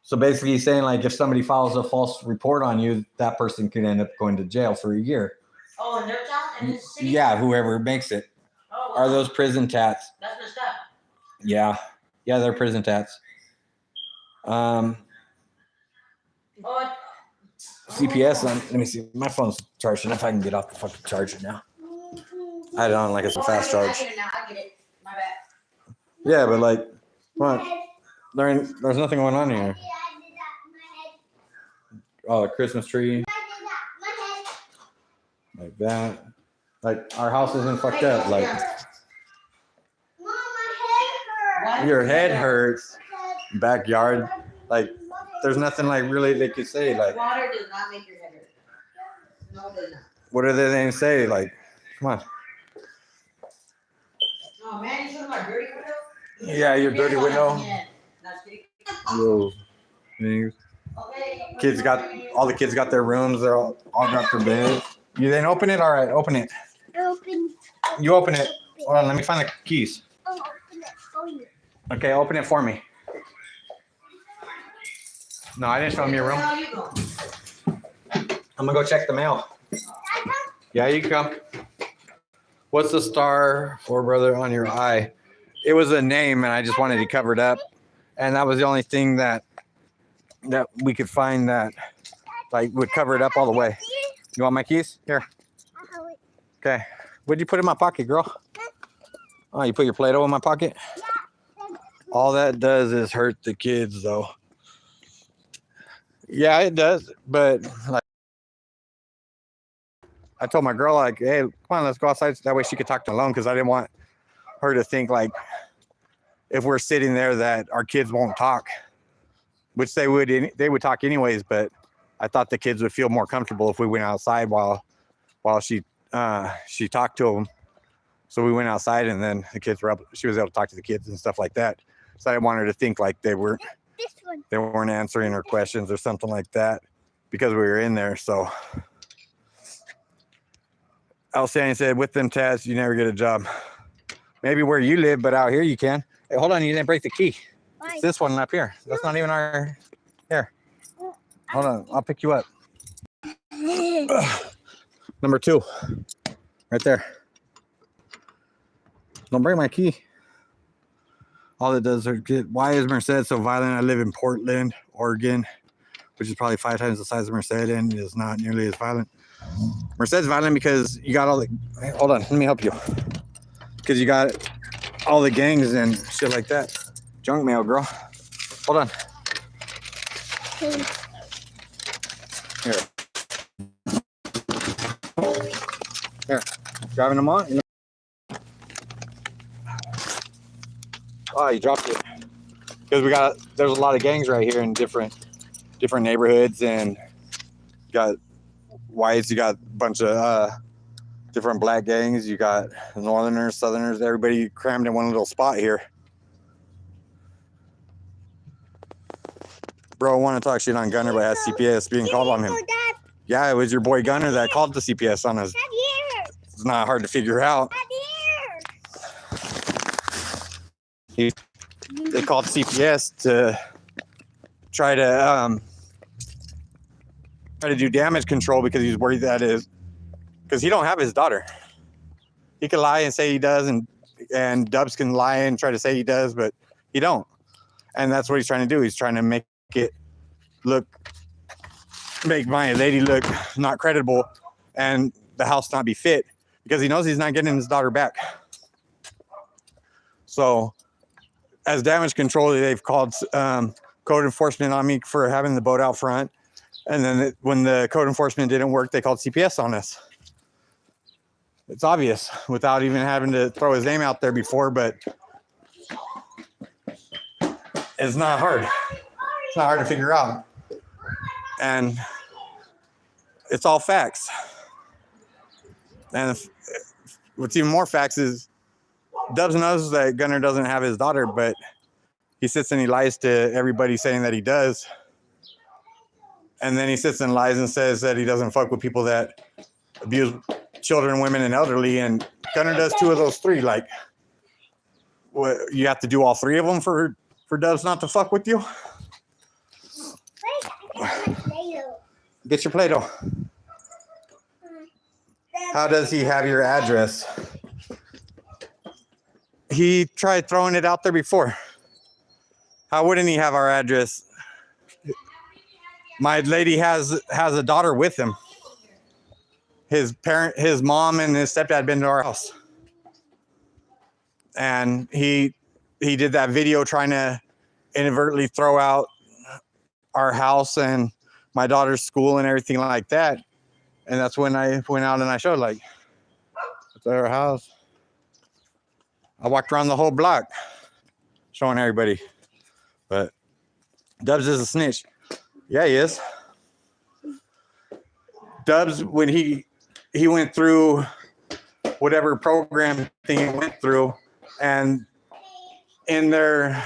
So basically he's saying, like, if somebody files a false report on you, that person could end up going to jail for a year. Oh, in their town? And yeah, whoever makes it. Oh, Are those prison tats? That's messed up. Yeah. Yeah, they're prison tats. Oh, CPS. Let me see. My phone's charging. If I can get off the fucking charger now. I had it on like it's a fast I charge. get it now. I get it. My bad. Yeah, but like, what? There's nothing going on here. Oh, a Christmas tree. Like that. Like, our house isn't fucked up. Like, What? your head hurts. Backyard. Like, there's nothing like really they could say. Like, Water does not make your head hurt. No, it does not. what are they say? Like, come on. Oh man, you talking about dirty window? Yeah, your dirty window. Yeah. That's pretty. Little things. Okay. All the kids got their rooms. They're all got their beds. You didn't open it? All right, open it. Open. You open it. Hold on, let me find the keys. Oh, open it for you. Okay, open it for me. No, I didn't show him your room. Where you go? I'm gonna go check the mail. Yeah, you can come. What's the star for, brother, on your eye? It was a name, and I just wanted it covered up, and that was the only thing that we could find that like would cover it up all the way. You want my keys? Here. Okay. What'd you put in my pocket, girl? Oh, you put your Play-Doh in my pocket? All that does is hurt the kids, though. Yeah, it does. But like, I told my girl, like, hey, come on, let's go outside. That way she could talk to alone, because I didn't want her to think like if we're sitting there that our kids won't talk, which they would talk anyways. But I thought the kids would feel more comfortable if we went outside while she talked to them. So we went outside, and then she was able to talk to the kids and stuff like that. So I didn't want her to think like they weren't answering her questions or something like that because we were in there. So Alciani said, with them tats, you never get a job. Maybe where you live, but out here you can. Hey, hold on, you didn't break the key. Why? It's this one up here. That's not even our. Here. Hold on, I'll pick you up. Number 2. Right there. Don't break my key. All it does is get. Why is Merced so violent? I live in Portland, Oregon, which is probably 5 times the size of Merced, and is not nearly as violent. Merced's violent because you got all the. Hold on, let me help you. Because you got all the gangs and shit like that. Junk mail, girl. Hold on. Here. Here. Driving them on. Oh, you dropped it. Because there's a lot of gangs right here in different neighborhoods, and you got whites, you got a bunch of different black gangs, you got northerners, southerners, everybody crammed in one little spot here. Bro, I want to talk shit on Gunner, but has CPS being called on him. Yeah, it was your boy Gunner that called the CPS on us. It's not hard to figure out. They called CPS to try to do damage control because he's worried because he don't have his daughter. He can lie and say he does, and Dubs can lie and try to say he does, but he don't. And that's what he's trying to do. He's trying to make my lady look not credible and the house not be fit because he knows he's not getting his daughter back. So as damage control, they've called code enforcement on me for having the boat out front. And then when the code enforcement didn't work, they called CPS on us. It's obvious without even having to throw his name out there before, but it's not hard. It's not hard to figure out. And it's all facts. And what's even more facts is Dubs knows that Gunner doesn't have his daughter, but he sits and he lies to everybody saying that he does. And then he sits and lies and says that he doesn't fuck with people that abuse children, women, and elderly. And Gunner does 2 of those 3. Like, what, you have to do all 3 of them for Dubs not to fuck with you? Get your Play-Doh. How does he have your address? he tried throwing it out there before. How wouldn't he have our address? My lady has a daughter with him. His mom and his stepdad had been to our house. And he did that video trying to inadvertently throw out our house and my daughter's school and everything like that. And that's when I went out and I showed, like, it's our house. I walked around the whole block showing everybody. But Dubs is a snitch. Yeah, he is. Dubs, when he went through whatever program thing he went through, and in their,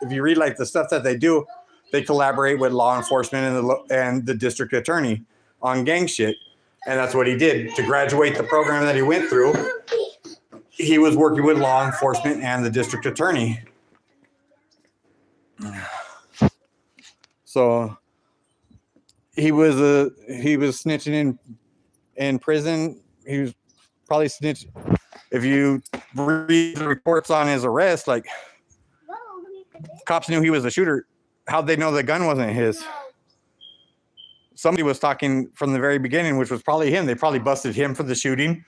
if you read like the stuff that they do, they collaborate with law enforcement and the district attorney on gang shit. And that's what he did. To graduate the program that he went through, he was working with law enforcement and the district attorney. So he was snitching in prison. He was probably snitching. If you read the reports on his arrest, like, cops knew he was a shooter. How'd they know the gun wasn't his? Somebody was talking from the very beginning, which was probably him. They probably busted him for the shooting,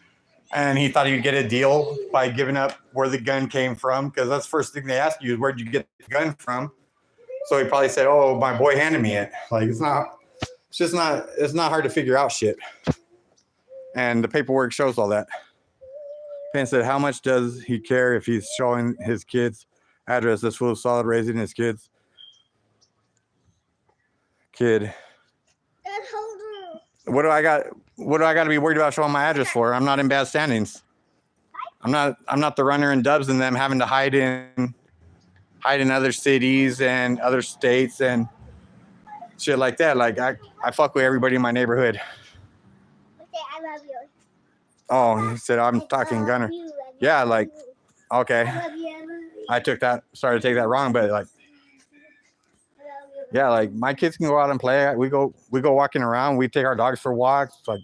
and he thought he'd get a deal by giving up where the gun came from, because that's the first thing they ask you is, where'd you get the gun from? So he probably said, oh, my boy handed me it. Like, it's not hard to figure out shit. And the paperwork shows all that. Penn said, how much does he care if he's showing his kids' address? This fool is solid raising his kid. What do I got to be worried about showing my address for? I'm not in bad standings. I'm not the runner and Dubs and them having to hide in other cities and other states and shit like that. Like, I fuck with everybody in my neighborhood. I love you. Oh, he said, I'm talking Gunner. Yeah, like, okay. I started to take that wrong, but like, yeah, like, my kids can go out and play. We go walking around. We take our dogs for walks. Like,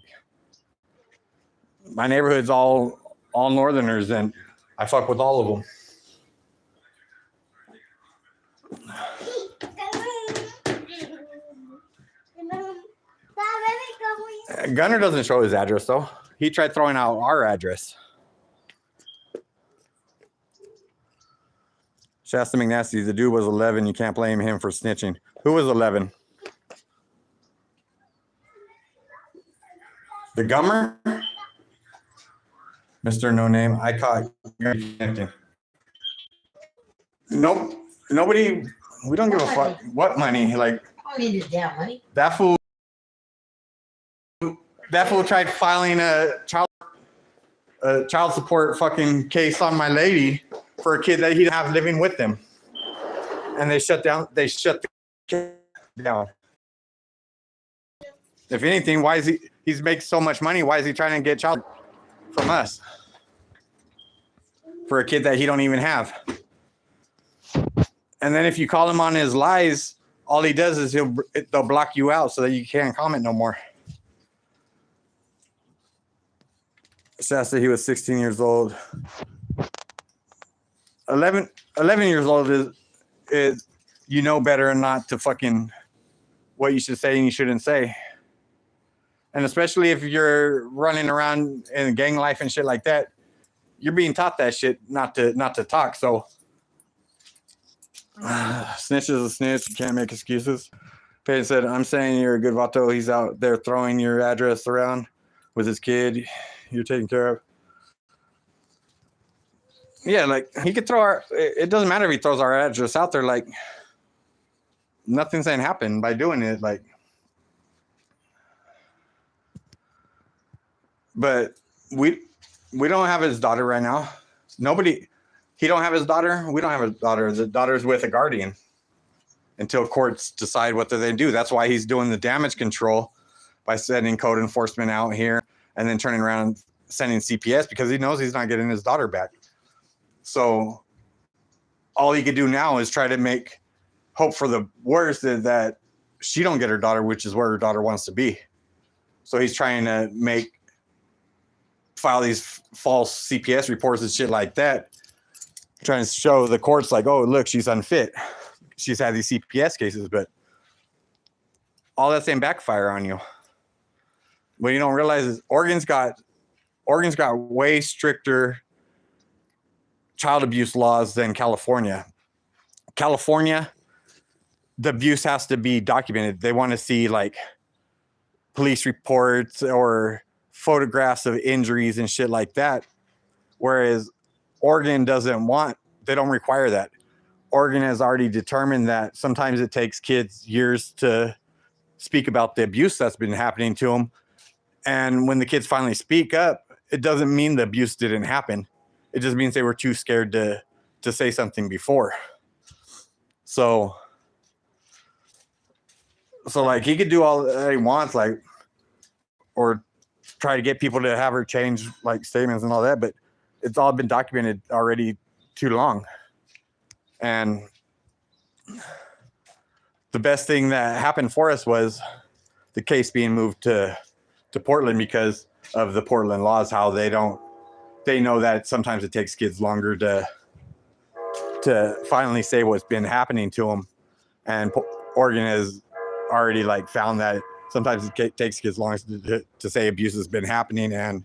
my neighborhood's all Northerners, and I fuck with all of them. Gunner doesn't show his address, though. He tried throwing out our address. Shasta McNasty, the dude was 11. You can't blame him for snitching. Who was 11? The Gummer? Mr. No Name. I caught connecting. Nope. Nobody. We don't give a fuck. What money? Like, I don't need this damn money. That fool tried filing a child support fucking case on my lady for a kid that he didn't have living with them. And they shut the kid down. If anything, why is he's makes so much money, why is he trying to get child from us? For a kid that he don't even have. And then if you call him on his lies, all he does is they'll block you out so that you can't comment no more. Shasta, he was 16 years old. 11 years old is you know better and not to fucking what you should say and you shouldn't say. And especially if you're running around in gang life and shit like that, you're being taught that shit not to talk. So snitch is a snitch. You can't make excuses. Payne said, I'm saying you're a good vato. He's out there throwing your address around with his kid. You're taken care of. Yeah, like, he could throw it doesn't matter if he throws our address out there. Like, nothing's gonna happen by doing it. Like, but we don't have his daughter right now. He don't have his daughter. We don't have his daughter. The daughter's with a guardian until courts decide what they do. That's why he's doing the damage control by sending code enforcement out here and then turning around and sending CPS, because he knows he's not getting his daughter back. So all he could do now is try to hope for the worst, that she don't get her daughter, which is where her daughter wants to be. So he's trying to file these false CPS reports and shit like that trying to show the courts like, oh, look, she's unfit. She's had these CPS cases, but all that same backfire on you. What you don't realize is Oregon's got way stricter child abuse laws than California. California, the abuse has to be documented. They want to see like police reports or photographs of injuries and shit like that. Whereas Oregon they don't require that. Oregon has already determined that sometimes it takes kids years to speak about the abuse that's been happening to them. And when the kids finally speak up, it doesn't mean the abuse didn't happen. It just means they were too scared to say something before. So like he could do all that he wants, like, or try to get people to have her change like statements and all that, but it's all been documented already too long. And the best thing that happened for us was the case being moved to Portland because of the Portland laws, how they know that sometimes it takes kids longer to finally say what's been happening to them. And Oregon has already like found that sometimes it takes kids long to say abuse has been happening. And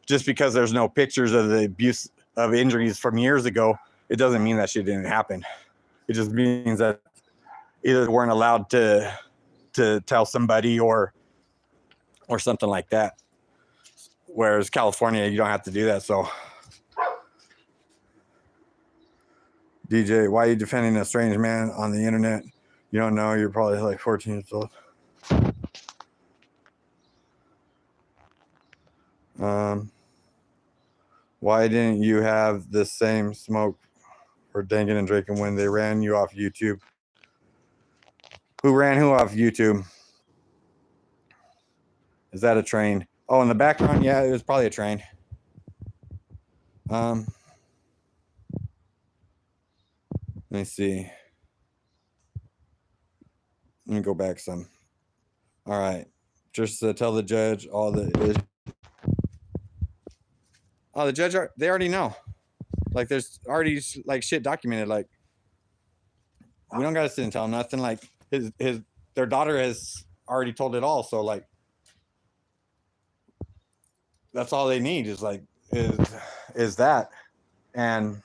just because there's no pictures of the abuse of injuries from years ago, it doesn't mean that shit didn't happen. It just means that either they weren't allowed to tell somebody or something like that. Whereas California, you don't have to do that. So DJ, why are you defending a strange man on the internet? You don't know, you're probably like 14 years old. Why didn't you have the same smoke for drinking and drinking when they ran you off YouTube? Who ran who off YouTube? Is that a train? Oh, in the background, yeah, it was probably a train. Let me see. Let me go back some. All right. Just tell the judge all the... Oh, the judge, they already know. Like, there's already, like, shit documented. Like, we don't got to sit and tell them nothing. Like, their daughter has already told it all. So, like, that's all they need is, like, is that. And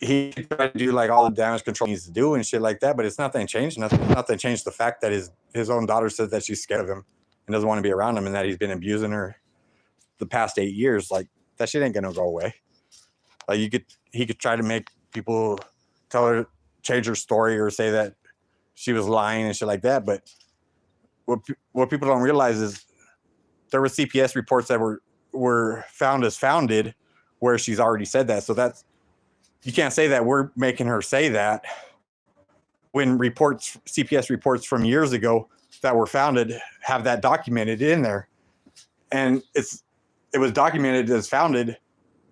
he tried to do, like, all the damage control he needs to do and shit like that, but it's nothing changed. Nothing changed the fact that his own daughter says that she's scared of him and doesn't want to be around him and that he's been abusing her the past 8 years. Like, that shit ain't gonna go away. Like, he could try to make people change her story or say that she was lying and shit like that. But what people don't realize is there were CPS reports that were found as founded where she's already said that. So that's, you can't say that we're making her say that when CPS reports from years ago that were founded have that documented in there. And it was documented as founded,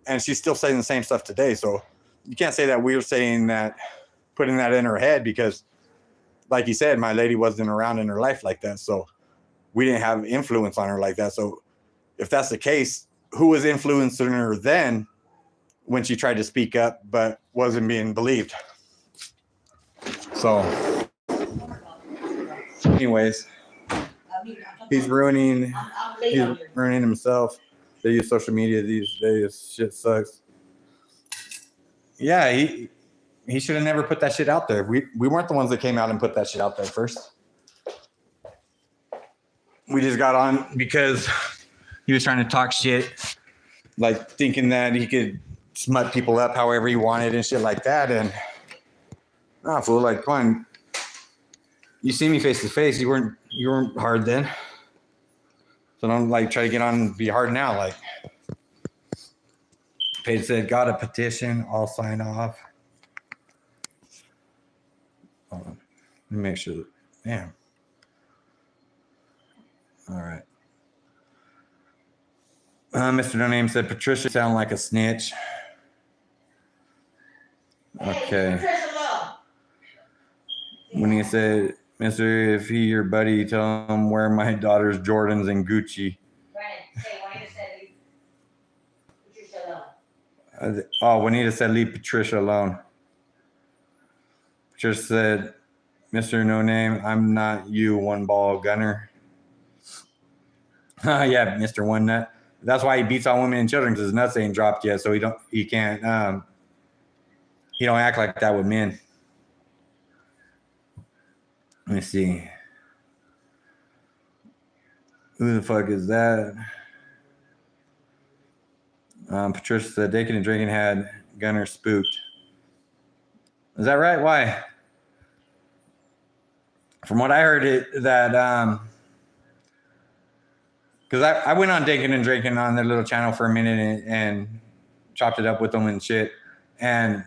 and she's still saying the same stuff today. So you can't say that we're saying that, putting that in her head, because like you said, my lady wasn't around in her life like that. So we didn't have influence on her like that. So if that's the case, who was influencing her then when she tried to speak up but wasn't being believed? So anyways, he's ruining himself. They use social media these days. Shit sucks. Yeah, he should have never put that shit out there. We weren't the ones that came out and put that shit out there first. We just got on because he was trying to talk shit, like thinking that he could smut people up however he wanted and shit like that. And fool, like, come on. You see me face to face. You weren't hard then. So don't like try to get on and be hard now. Like, Paige said, got a petition. I'll sign off. Hold on. Let me make sure. Damn. All right. Mr. No Name said, Patricia sound like a snitch. Okay. When he said, Mr. If he your buddy, tell him wear my daughter's Jordans and Gucci. Brandon, say, why you said Patricia Love? Juanita said, leave Patricia alone. Patricia said, Mr. No Name, I'm not you, one ball gunner. Yeah, Mr. One Nut. That's why he beats on women and children, because his nuts ain't dropped yet, so he don't act like that with men. Let me see. Who the fuck is that? Patricia said, Dakin and drinking had Gunner spooked. Is that right? Why? From what I heard, because I went on Dakin and Drinking on their little channel for a minute and chopped it up with them and shit. And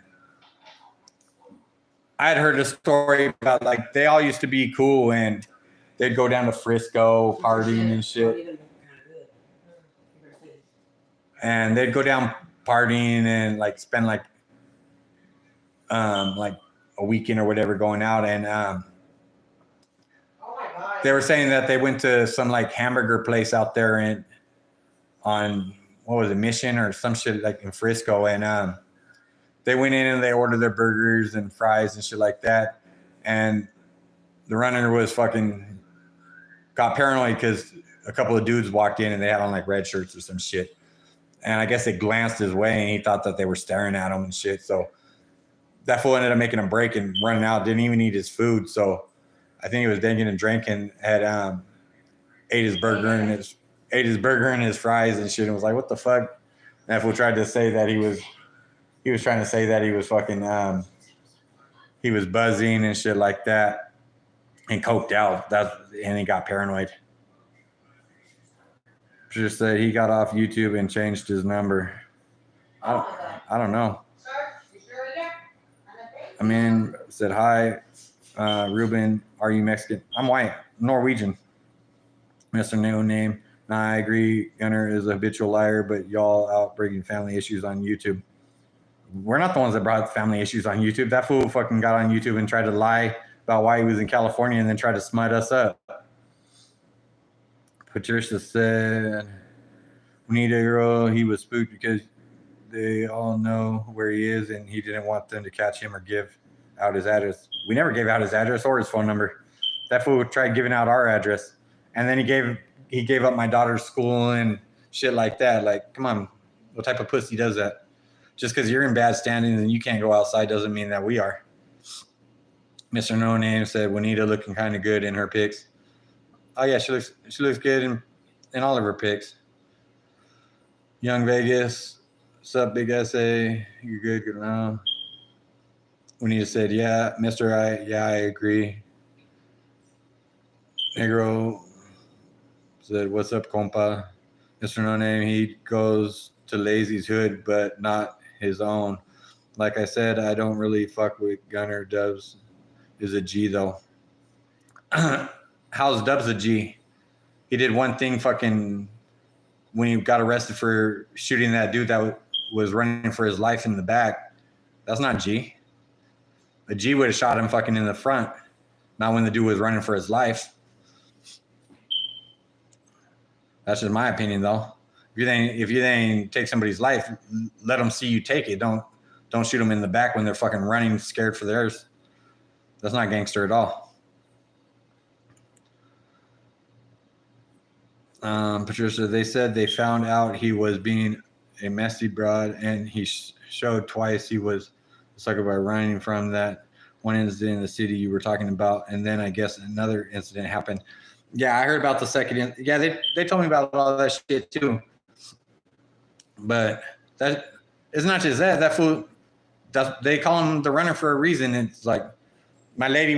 I had heard a story about, like, they all used to be cool and they'd go down to Frisco partying and shit. And they'd go down partying and like spend like a weekend or whatever going out. And they were saying that they went to some like hamburger place out there on what was it, Mission or some shit like in Frisco. And they went in and they ordered their burgers and fries and shit like that. And the runner was got paranoid because a couple of dudes walked in and they had on like red shirts or some shit. And I guess they glanced his way and he thought that they were staring at him and shit. So that fool ended up making a break and running out, didn't even eat his food. So I think it was Drinking and Drinking, had ate his burger and his fries and shit and was like, what the fuck? And that fool tried to say that he was trying to say that he was fucking he was buzzing and shit like that and coked out. And he got paranoid. Just said he got off YouTube and changed his number. I don't know. I mean, said hi, Ruben. Are you Mexican? I'm white, Norwegian. Mr. No Name. Nah, I agree. Gunner is a habitual liar, but y'all out bringing family issues on YouTube. We're not the ones that brought family issues on YouTube. That fool fucking got on YouTube and tried to lie about why he was in California and then tried to smut us up. Patricia said, we need a girl. He was spooked because they all know where he is and he didn't want them to catch him or give out his address. We never gave out his address or his phone number. That fool tried giving out our address. And then he gave up my daughter's school and shit like that. Like, come on, what type of pussy does that? Just because you're in bad standing and you can't go outside doesn't mean that we are. Mr. No Name said, Juanita looking kind of good in her pics. Oh yeah, she looks good in all of her pics. Young Vegas, what's up, Big SA? You're good around. Juanita said, yeah, Mr. I agree. Negro said, what's up, compa? Mr. No Name, he goes to Lazy's hood, but not his own. Like I said, I don't really fuck with Gunner. Dubs is a G, though. How's Dubs a G? He did one thing fucking when he got arrested for shooting that dude that was running for his life in the back. That's not G. A G would have shot him fucking in the front, not when the dude was running for his life. That's just my opinion, though. If you then take somebody's life, let them see you take it. Don't shoot them in the back when they're fucking running scared for theirs. That's not gangster at all. Patricia, they said they found out he was being a messy broad and he showed twice he was a sucker by running from that one incident in the city you were talking about. And then I guess another incident happened. Yeah, I heard about the second. Yeah, they told me about all that shit too. But that it's not just that. That fool, they call him the runner for a reason. It's like my lady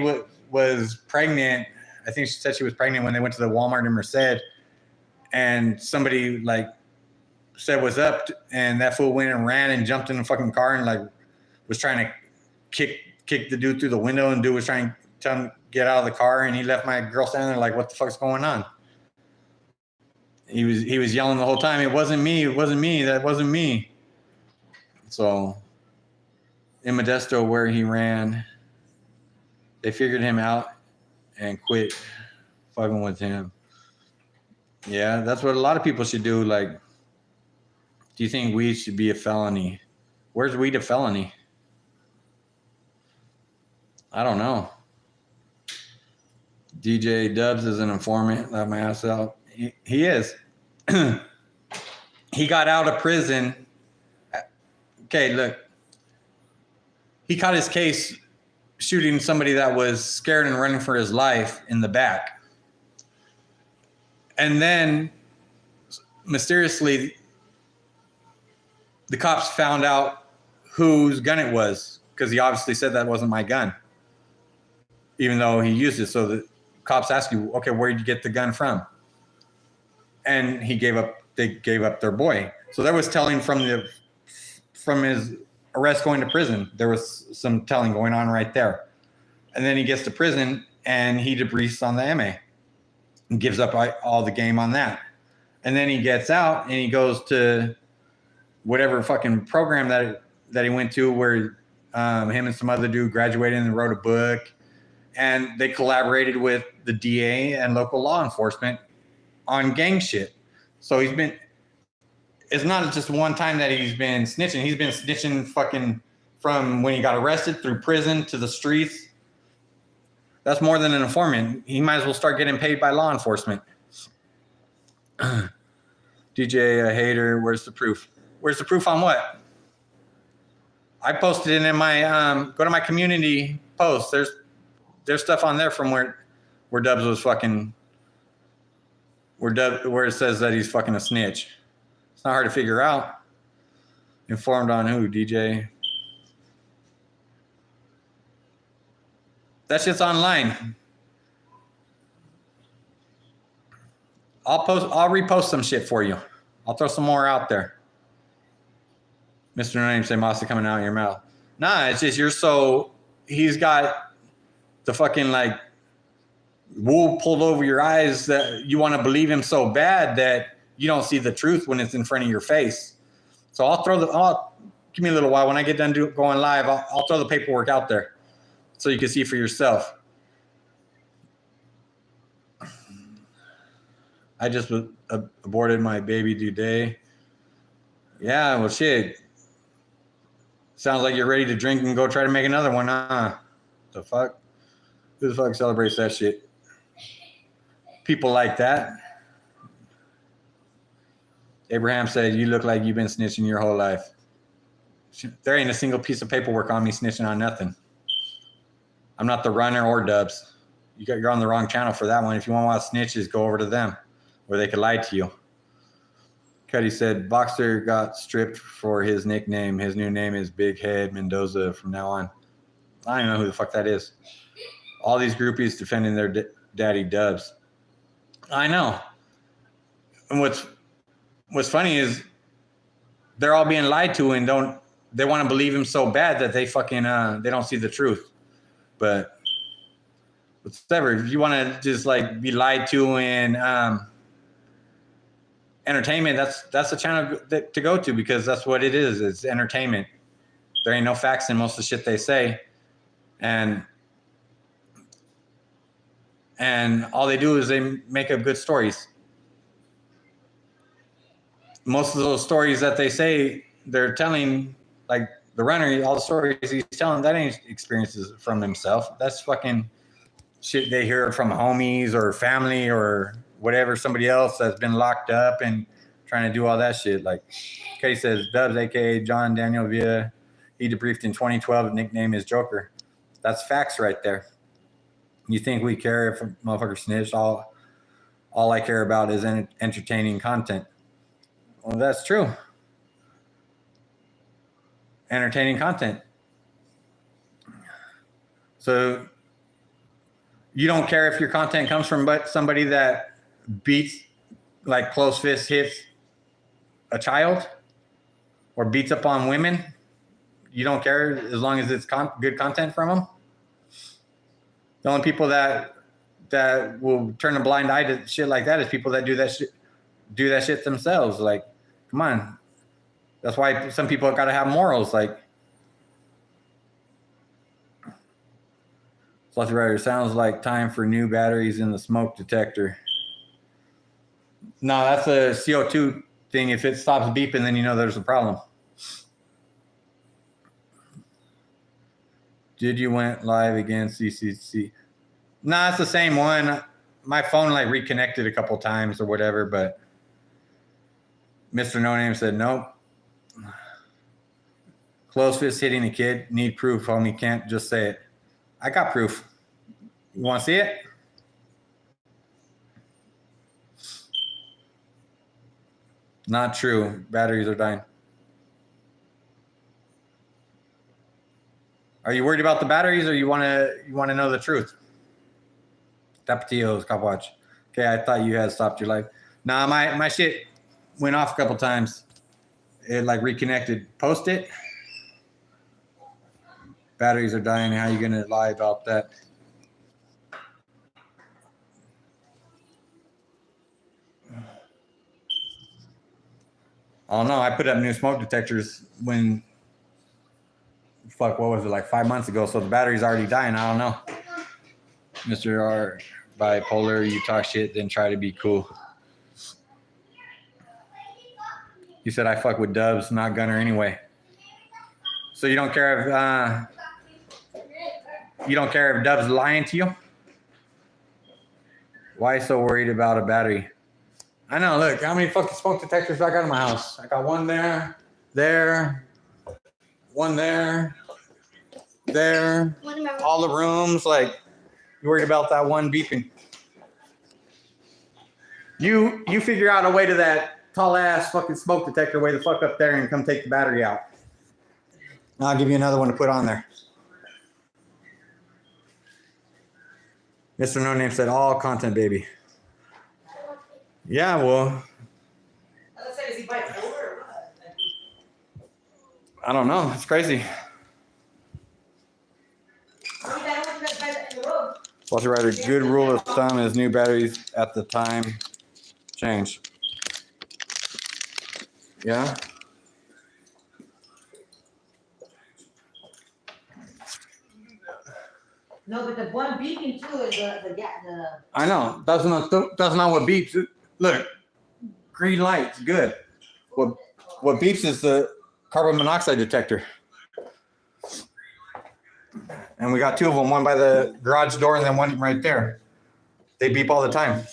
was pregnant. I think she said she was pregnant when they went to the Walmart in Merced. And somebody like said what's up, and that fool went and ran and jumped in the fucking car and like was trying to kick the dude through the window, and dude was trying to tell him to get out of the car, and he left my girl standing there like, what the fuck's going on? He was yelling the whole time, it wasn't me, that wasn't me. So in Modesto where he ran, they figured him out and quit fucking with him. Yeah, that's what a lot of people should do. Like, do you think weed should be a felony? Where's weed a felony? I don't know. DJ Dubs is an informant. Let my ass out. He is. He got out of prison. Okay, look. He caught his case shooting somebody that was scared and running for his life in the back. And then, mysteriously, the cops found out whose gun it was, because he obviously said that wasn't my gun, even though he used it. So the cops ask you, okay, where did you get the gun from? And they gave up their boy. So there was telling from his arrest going to prison. There was some telling going on right there. And then he gets to prison and he debriefs on the MA and gives up all the game on that. And then he gets out and he goes to whatever fucking program that he went to, where him and some other dude graduated and wrote a book, and they collaborated with the DA and local law enforcement on gang shit. So it's not just one time that he's been snitching. He's been snitching fucking from when he got arrested through prison to the streets. That's more than an informant. He might as well start getting paid by law enforcement. DJ, a hater. Where's the proof? Where's the proof on what? I posted it in my, go to my community post. There's stuff on there from where Dubs was fucking, where it says that he's fucking a snitch. It's not hard to figure out. Informed on who, DJ? That shit's online. I'll repost some shit for you. I'll throw some more out there. Mr. No Name say Masa coming out of your mouth. Nah, it's just he's got the fucking like wool pulled over your eyes that you want to believe him so bad that you don't see the truth when it's in front of your face. So give me a little while. When I get done going live, I'll throw the paperwork out there so you can see for yourself. I just aborted my baby due day. Yeah, well, shit. Sounds like you're ready to drink and go try to make another one, huh? The fuck? Who the fuck celebrates that shit? People like that. Abraham said, you look like you've been snitching your whole life. There ain't a single piece of paperwork on me snitching on nothing. I'm not the runner or Dubs. You're on the wrong channel for that one. If you want to watch snitches, go over to them where they could lie to you. Cuddy said, Boxer got stripped for his nickname. His new name is Big Head Mendoza from now on. I don't know who the fuck that is. All these groupies defending their daddy Dubs. I know. And what's funny is they're all being lied to and they want to believe him so bad that they fucking they don't see the truth. But whatever, if you want to just like be lied to and entertainment, that's the channel to go to, because that's what it is. It's entertainment. There ain't no facts in most of the shit they say, and all they do is they make up good stories. Most of those stories that they say they're telling, like the runner, all the stories he's telling, that ain't experiences from himself. That's fucking shit they hear from homies or family or whatever, somebody else that's been locked up and trying to do all that shit. Like Kay says, Dubs, aka John Daniel Villa, he debriefed in 2012. Nickname is Joker. That's facts right there. You think we care if a motherfucker snitched? All I care about is entertaining content. Well, that's true. Entertaining content. So you don't care if your content comes from somebody that beats, like close fist hits a child or beats up on women? You don't care as long as it's good content from them? The only people that will turn a blind eye to shit like that is people that do that shit themselves. Like, come on. That's why some people got to have morals. Like, Slothy Rider, sounds like time for new batteries in the smoke detector. No, that's a CO2 thing. If it stops beeping, then you know there's a problem. Did you went live again, CCC? Nah, it's the same one. My phone like reconnected a couple times or whatever, but Mr. No Name said nope. Close fist hitting a kid. Need proof, homie. Can't just say it. I got proof. You want to see it? Not true. Batteries are dying. Are you worried about the batteries, or you want to know the truth? Tapatio's cop watch. Okay, I thought you had stopped your life. Nah, my shit went off a couple times. It like reconnected. Post it. Batteries are dying. How are you gonna lie about that? I don't know. I put up new smoke detectors when, fuck, what was it, like 5 months ago? So the battery's already dying. I don't know. Mr. R, bipolar, you talk shit, then try to be cool. He said, I fuck with Dubs, not Gunner anyway. So you don't care if Dubs lying to you? Why so worried about a battery? I know, look, how many fucking smoke detectors do I got in my house? I got one there, one there, all the rooms. Like, you worried about that one beeping? You figure out a way to that tall ass fucking smoke detector way the fuck up there and come take the battery out. I'll give you another one to put on there. Mr. No Name said all content, baby. Yeah, well, Is he bipolar or what? I don't know. It's crazy. Walter Ryder, good rule of thumb is new batteries at the time change. Yeah. No, but the one beacon too is the. I know. That's not what beeps. Look, green light's good. What beeps is the carbon monoxide detector. And we got two of them, one by the garage door and then one right there. They beep all the time.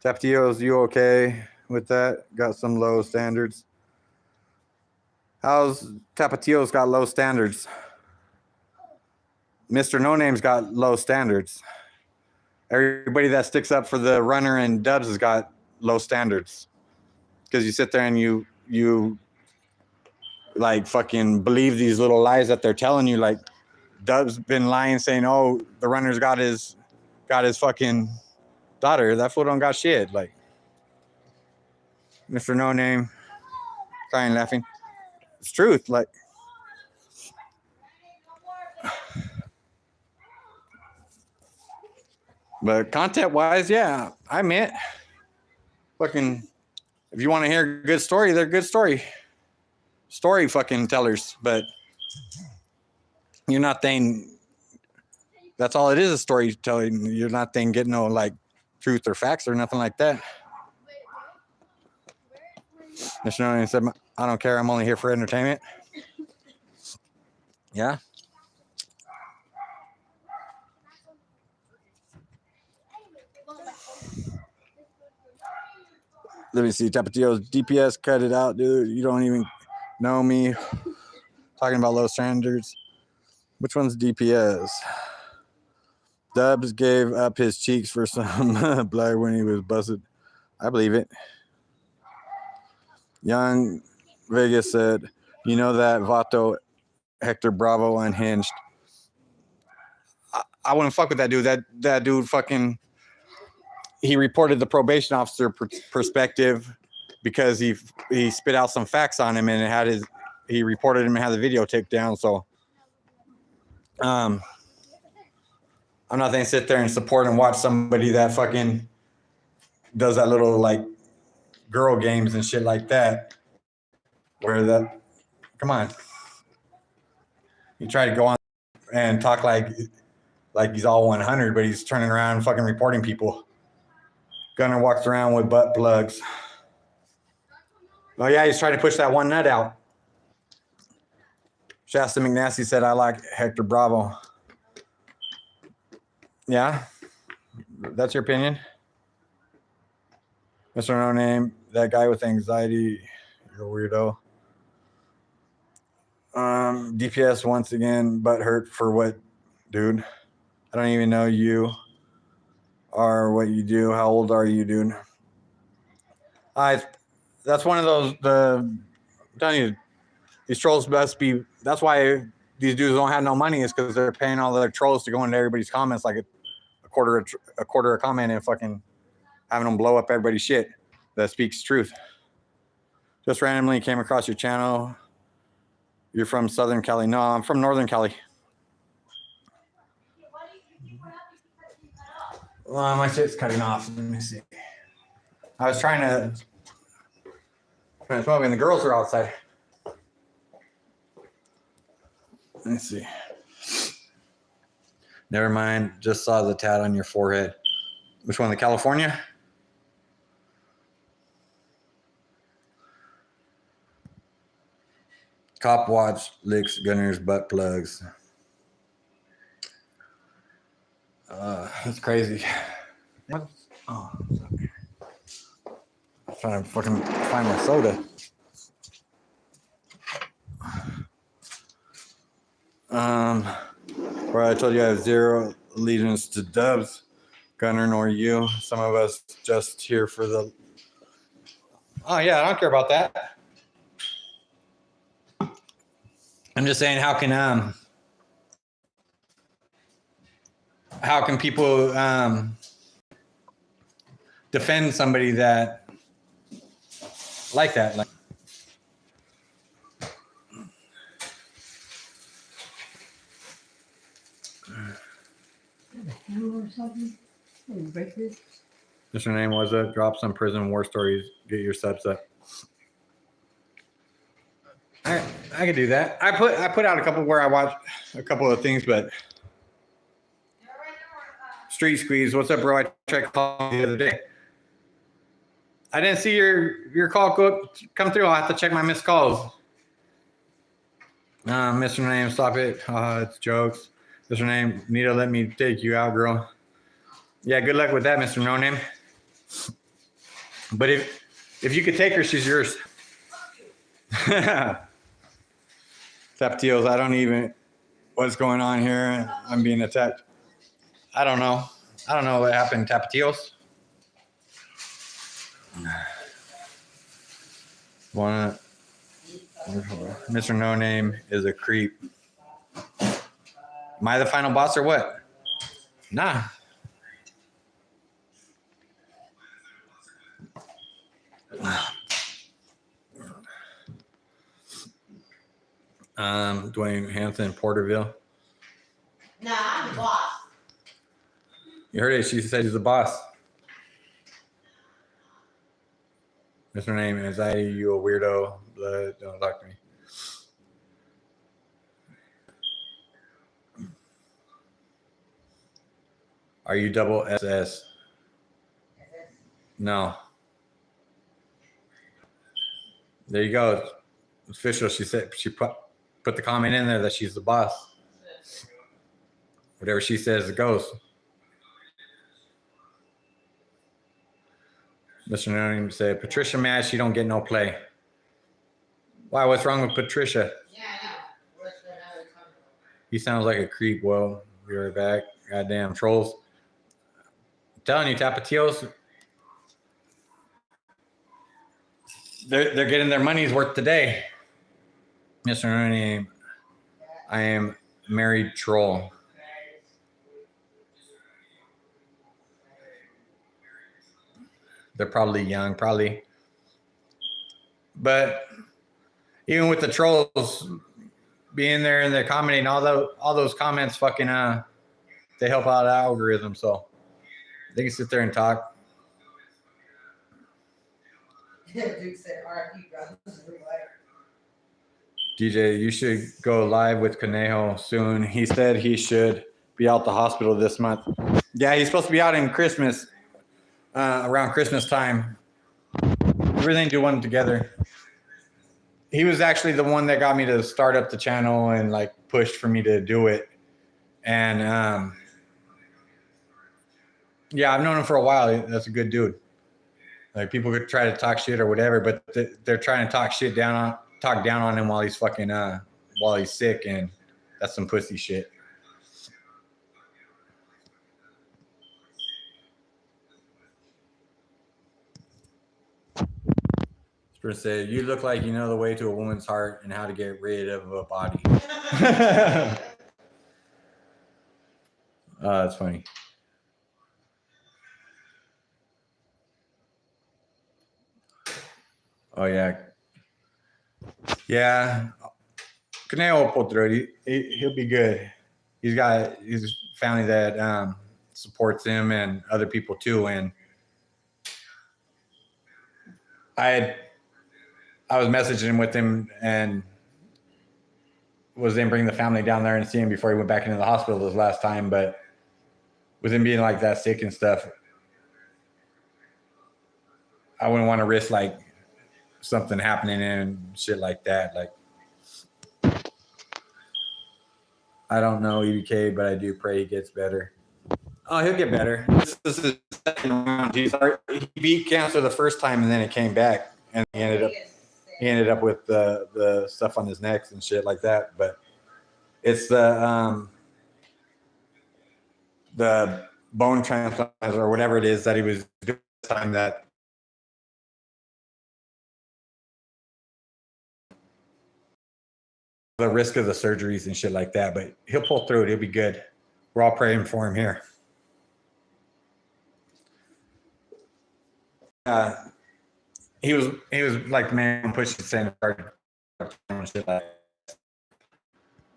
Tapatio's, you okay with that? Got some low standards. How's Tapatio's got low standards? Mr. No Name's got low standards. Everybody that sticks up for the runner and Dubs has got low standards. Because you sit there and you like fucking believe these little lies that they're telling you. Like Dub's been lying, saying, "Oh, the runner's got his fucking daughter." That fool don't got shit. Like Mr. No Name, crying, laughing. It's truth. Like. But content-wise, yeah, I meant fucking. If you want to hear a good story, they're good story fucking tellers. But you're not thinking. That's all it is storytelling. You're not thinking getting no like truth or facts or nothing like that. Mr. said, "I don't care. I'm only here for entertainment." Yeah. Let me see. Tapatio's DPS, cut it out, dude. You don't even know me. Talking about low standards. Which one's DPS? Dubs gave up his cheeks for some blood when he was busted. I believe it. Young Vegas said, you know that Vato Hector Bravo unhinged. I wouldn't fuck with that dude. That dude fucking, he reported the probation officer perspective because he spit out some facts on him and it had he reported him and had the video taken down. So I'm not going to sit there and support and watch somebody that fucking does that little like girl games and shit like that. Come on. You try to go on and talk like he's all 100, but he's turning around and fucking reporting people. Gunner walks around with butt plugs. Oh yeah, he's trying to push that one nut out. Shasta McNasty said, I like Hector Bravo. Yeah? That's your opinion? Mr. No Name, that guy with anxiety, you're a weirdo. DPS once again, butt hurt for what, dude? I don't even know you or what you do. How old are you, dude? That's one of those, I'm telling you, these trolls must be, that's why these dudes don't have no money, is because they're paying all their trolls to go into everybody's comments like a quarter a comment and fucking having them blow up everybody's shit that speaks truth. Just randomly came across your channel. You're from Southern Cali. No, I'm from Northern Cali. Well, my shit's cutting off. Let me see. I was trying to smoke and the girls are outside. Let me see. Never mind. Just saw the tat on your forehead. Which one? The California? Cop watch licks gunner's butt plugs. That's crazy. What? Oh, okay. I'm trying to fucking find my soda. Where I told you I have zero allegiance to Dubs, Gunner, nor you. Some of us just here for the. Oh yeah, I don't care about that. I'm just saying, how can people defend somebody that like that? Like, Mr. Name was it? Drop some prison war stories. Get your subs up. I could do that. I put out a couple where I watched a couple of things, but Street Squeeze, what's up, bro? I tried calling the other day. I didn't see your call come through. I'll have to check my missed calls. Mr. Name, stop it. It's jokes. Mr. Name, need to let me take you out, girl. Yeah, good luck with that, Mr. No Name. But if you could take her, she's yours. Tapatios, I don't even what's going on here. I'm being attacked. I don't know what happened, Tapatios. Mr. No Name is a creep. Am I the final boss or what? Nah. Dwayne Hampton, Porterville. Nah, I'm the boss. You heard it. She said he's the boss. Mr. Name, anxiety, you a weirdo. Blood, don't talk to me. Are you double SS? No. There you go. It's official. She said she put the comment in there that she's the boss. Whatever she says, it goes. Mr. Name said, Patricia mad, she don't get no play. Why? What's wrong with Patricia? Yeah, I know. He sounds like a creep. Well, be right back. Goddamn trolls. I'm telling you, Tapatios, they're getting their money's worth today. Mr. Name, I am married troll. They're probably young, probably. But even with the trolls being there and they're commenting, all those comments fucking they help out the algorithm, so they can sit there and talk. Duke said RIP, bro. DJ, you should go live with Conejo soon. He said he should be out the hospital this month. Yeah, he's supposed to be out in Christmas. Around Christmas time. We really need to do one together. he was actually the one that got me to start up the channel and like pushed for me to do it. And yeah, I've known him for a while. That's a good dude. Like people could try to talk shit or whatever, but they're trying to talk down on him while he's fucking while he's sick, and that's some pussy shit. Say, you look like you know the way to a woman's heart and how to get rid of a body. That's funny. Oh yeah, yeah. Caneo will pull through it. He'll be good. He's got his family that supports him and other people too. And I was messaging with him and was then bring the family down there and see him before he went back into the hospital this last time. But with him being like that sick and stuff, I wouldn't want to risk like something happening and shit like that. Like, I don't know EBK, but I do pray he gets better. Oh, he'll get better. This is his second round. He beat cancer the first time and then it came back, and he ended up with the stuff on his neck and shit like that. But it's the bone transplant or whatever it is that he was doing this time that the risk of the surgeries and shit like that. But he'll pull through it. He'll be good. We're all praying for him here. He was like the man pushing saying shit like.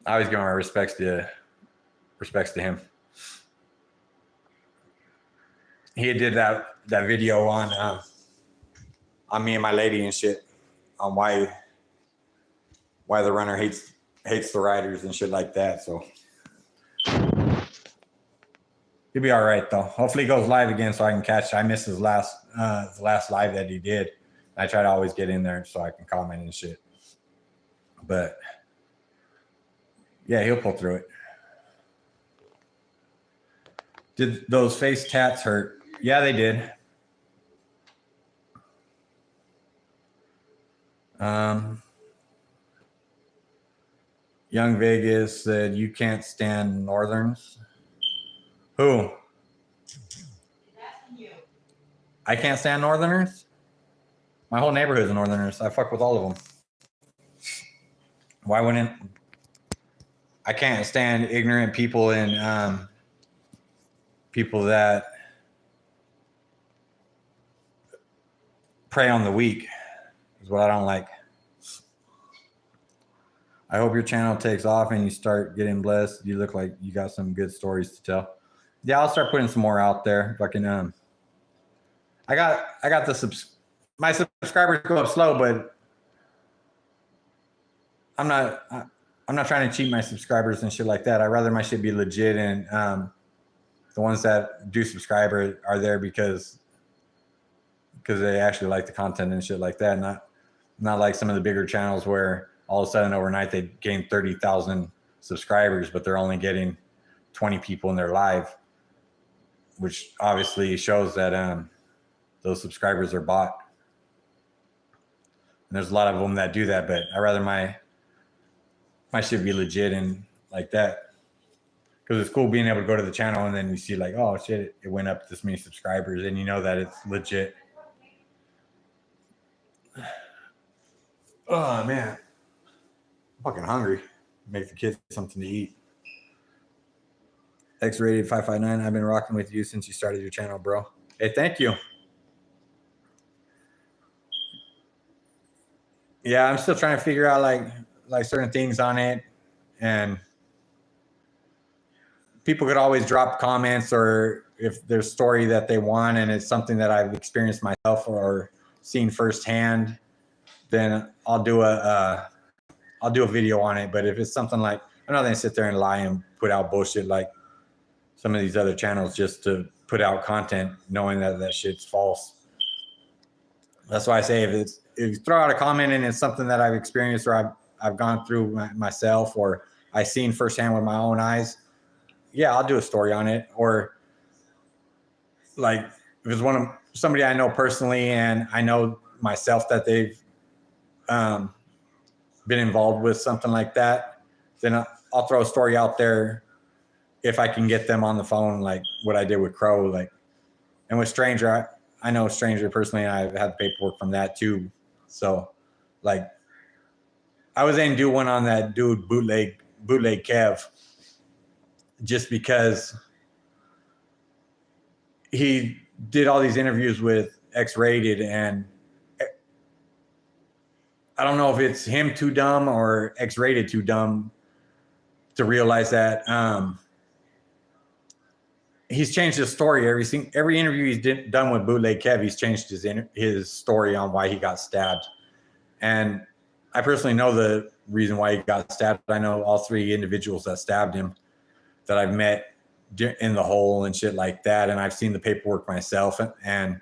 I always give my respects to him. He did that video on me and my lady and shit on why the runner hates the riders and shit like that. So he'll be all right though. Hopefully he goes live again so I can catch. I missed his last live that he did. I try to always get in there so I can comment and shit. But yeah, he'll pull through it. Did those face tats hurt? Yeah, they did. Young Vegas said you can't stand Northerns. Who? I can't stand Northerners? My whole neighborhood's Northerners. I fuck with all of them. Why wouldn't I can't stand ignorant people and people that prey on the weak is what I don't like. I hope your channel takes off and you start getting blessed. You look like you got some good stories to tell. Yeah, I'll start putting some more out there. Fucking I got my subscribers go up slow, but I'm not trying to cheat my subscribers and shit like that. I'd rather my shit be legit, and the ones that do subscribe are there because they actually like the content and shit like that. Not like some of the bigger channels where all of a sudden overnight they gain 30,000 subscribers, but they're only getting 20 people in their live, which obviously shows that those subscribers are bought. And there's a lot of them that do that, but I'd rather my shit be legit and like that. Because it's cool being able to go to the channel and then you see like, oh shit, it went up this many subscribers, and you know that it's legit. Oh man, I'm fucking hungry. Make the kids something to eat. X-rated 559. I've been rocking with you since you started your channel, bro. Hey, thank you. Yeah, I'm still trying to figure out like certain things on it, and people could always drop comments, or if there's a story that they want and it's something that I've experienced myself or seen firsthand, then I'll do a video on it. But if it's something like, I'm not gonna sit there and lie and put out bullshit like some of these other channels just to put out content knowing that shit's false. That's why I say if you throw out a comment and it's something that I've experienced or I've gone through myself or I've seen firsthand with my own eyes, yeah, I'll do a story on it. Or like if it's somebody I know personally and I know myself that they've been involved with something like that, then I'll throw a story out there if I can get them on the phone, like what I did with Crow. Like, and with Stranger, I know Stranger personally, and I've had paperwork from that too. So, like, I was going to do one on that dude bootleg Kev, just because he did all these interviews with X-Rated, and I don't know if it's him too dumb or X-Rated too dumb to realize that he's changed his story. Every interview he's done with Bootleg Kev, he's changed his story on why he got stabbed. And I personally know the reason why he got stabbed. I know all 3 individuals that stabbed him that I've met in the hole and shit like that. And I've seen the paperwork myself. And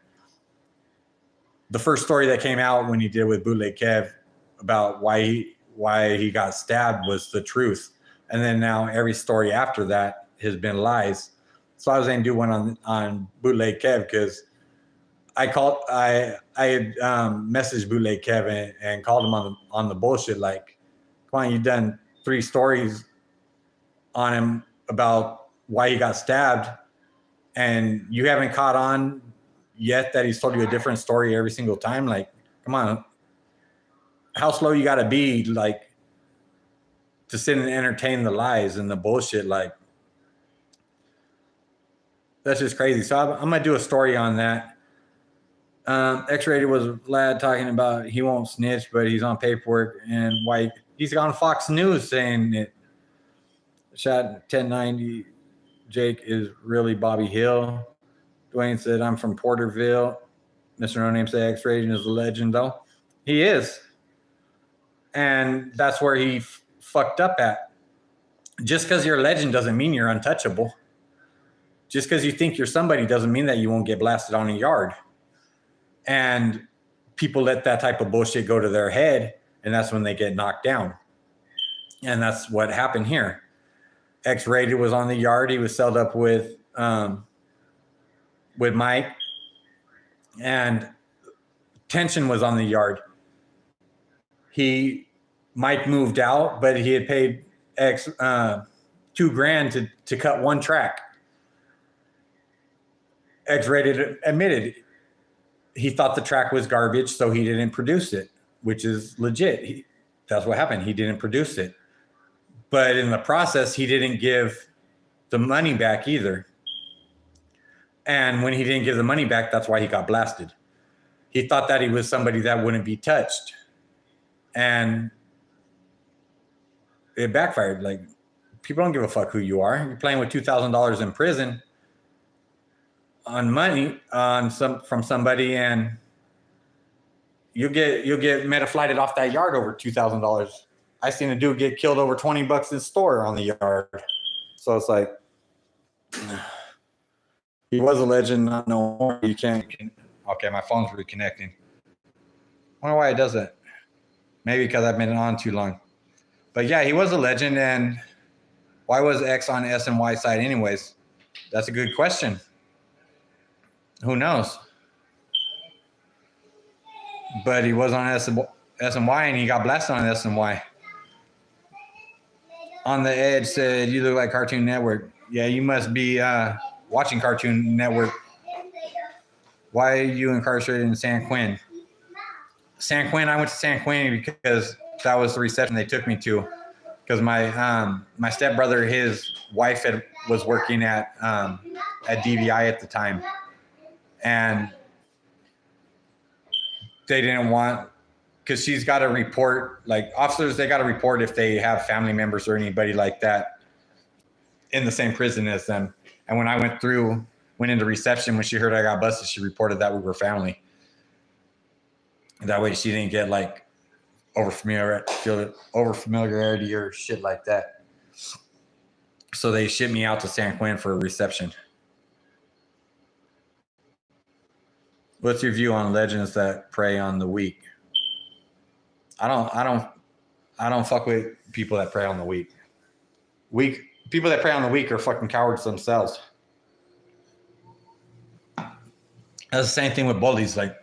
the first story that came out when he did with Bootleg Kev about why he got stabbed was the truth. And then now every story after that has been lies. So I was going to do one on Bootleg Kev because I had messaged Bootleg Kev and called him on the bullshit. Like, come on, you've done 3 stories on him about why he got stabbed, and you haven't caught on yet that he's told you a different story every single time. Like, come on, how slow you got to be, like, to sit and entertain the lies and the bullshit. Like, that's just crazy. So I'm gonna do a story on that. X-Rated was Vlad talking about he won't snitch, but he's on paperwork, and why he's on Fox News saying it. Shot 1090. Jake is really Bobby Hill. Dwayne said, I'm from Porterville. Mr. No Name said X-Rated is a legend, though. He is. And that's where he fucked up at. Just because you're a legend doesn't mean you're untouchable. Just because you think you're somebody doesn't mean that you won't get blasted on a yard. And people let that type of bullshit go to their head, and that's when they get knocked down. And that's what happened here. X-Rated was on the yard. He was celled up with Mike, and Tension was on the yard. Mike moved out, but he had paid X $2,000 to cut one track. X-Rated admitted he thought the track was garbage, so he didn't produce it, which is legit. That's what happened. He didn't produce it. But in the process, he didn't give the money back either. And when he didn't give the money back, that's why he got blasted. He thought that he was somebody that wouldn't be touched. And it backfired. Like, people don't give a fuck who you are. You're playing with $2,000 in prison on money from somebody, and you'll get metaflighted off that yard over $2,000. I seen a dude get killed over $20 in store on the yard. So it's like, he was a legend, not no more. You can't. Okay, my phone's reconnecting. I wonder why it does that. Maybe because I've been on too long. But yeah, he was a legend. And why was X on S and Y side anyways? That's a good question. Who knows? But he was on S and Y, and he got blasted on S and Y. On the Edge said, you look like Cartoon Network. Yeah, you must be watching Cartoon Network. Why are you incarcerated in San Quentin? San Quentin, I went to San Quentin because that was the reception they took me to. Because my stepbrother, his wife was working at DVI at the time. And they didn't want, because she's got to report, like officers, they got to report if they have family members or anybody like that in the same prison as them. And when I went into reception, when she heard I got busted, she reported that we were family. That way she didn't get like over familiarity or shit like that. So they shipped me out to San Quentin for a reception. What's your view on legends that prey on the weak? I don't fuck with people that prey on the weak. People that prey on the weak are fucking cowards themselves. That's the same thing with bullies. Like,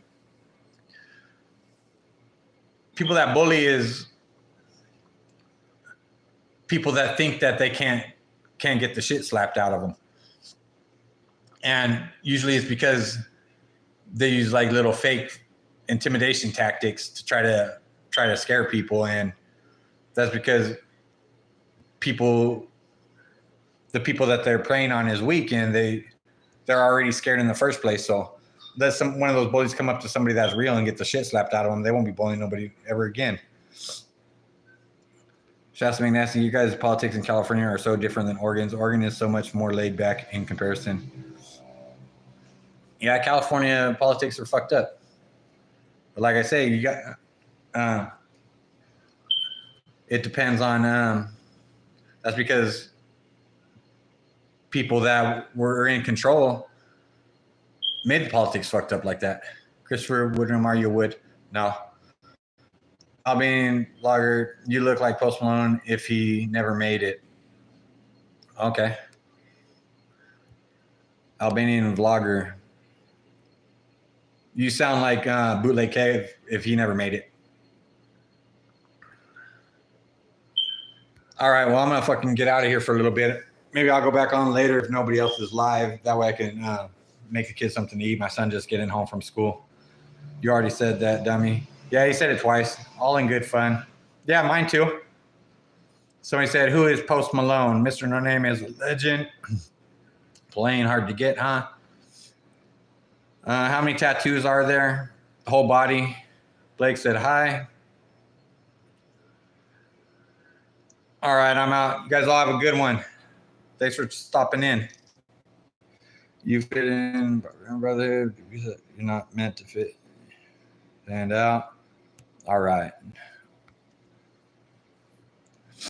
people that bully is people that think that they can't get the shit slapped out of them. And usually it's because they use like little fake intimidation tactics to try to scare people. And that's because the people that they're preying on is weak, and they're already scared in the first place. So let one of those bullies come up to somebody that's real and get the shit slapped out of them, they won't be bullying nobody ever again. Shasta McNasty, you guys' politics in California are so different than Oregon's. Oregon is so much more laid back in comparison. Yeah, California politics are fucked up. But like I say, you got it depends on that's because people that were in control made the politics fucked up like that. Christopher Woodham, are you would? No. Albanian vlogger, you look like Post Malone if he never made it. Okay. Albanian vlogger, you sound like Bootleg K if he never made it. All right, well, I'm going to fucking get out of here for a little bit. Maybe I'll go back on later if nobody else is live. That way I can make the kids something to eat. My son just getting home from school. You already said that, dummy. Yeah, he said it twice. All in good fun. Yeah, mine too. Somebody said, who is Post Malone? Mr. No Name is a legend. Playing hard to get, huh? How many tattoos are there? The whole body. Blake said hi. All right, I'm out. You guys all have a good one. Thanks for stopping in. You fit in, brotherhood. You're not meant to fit. Stand out. All right.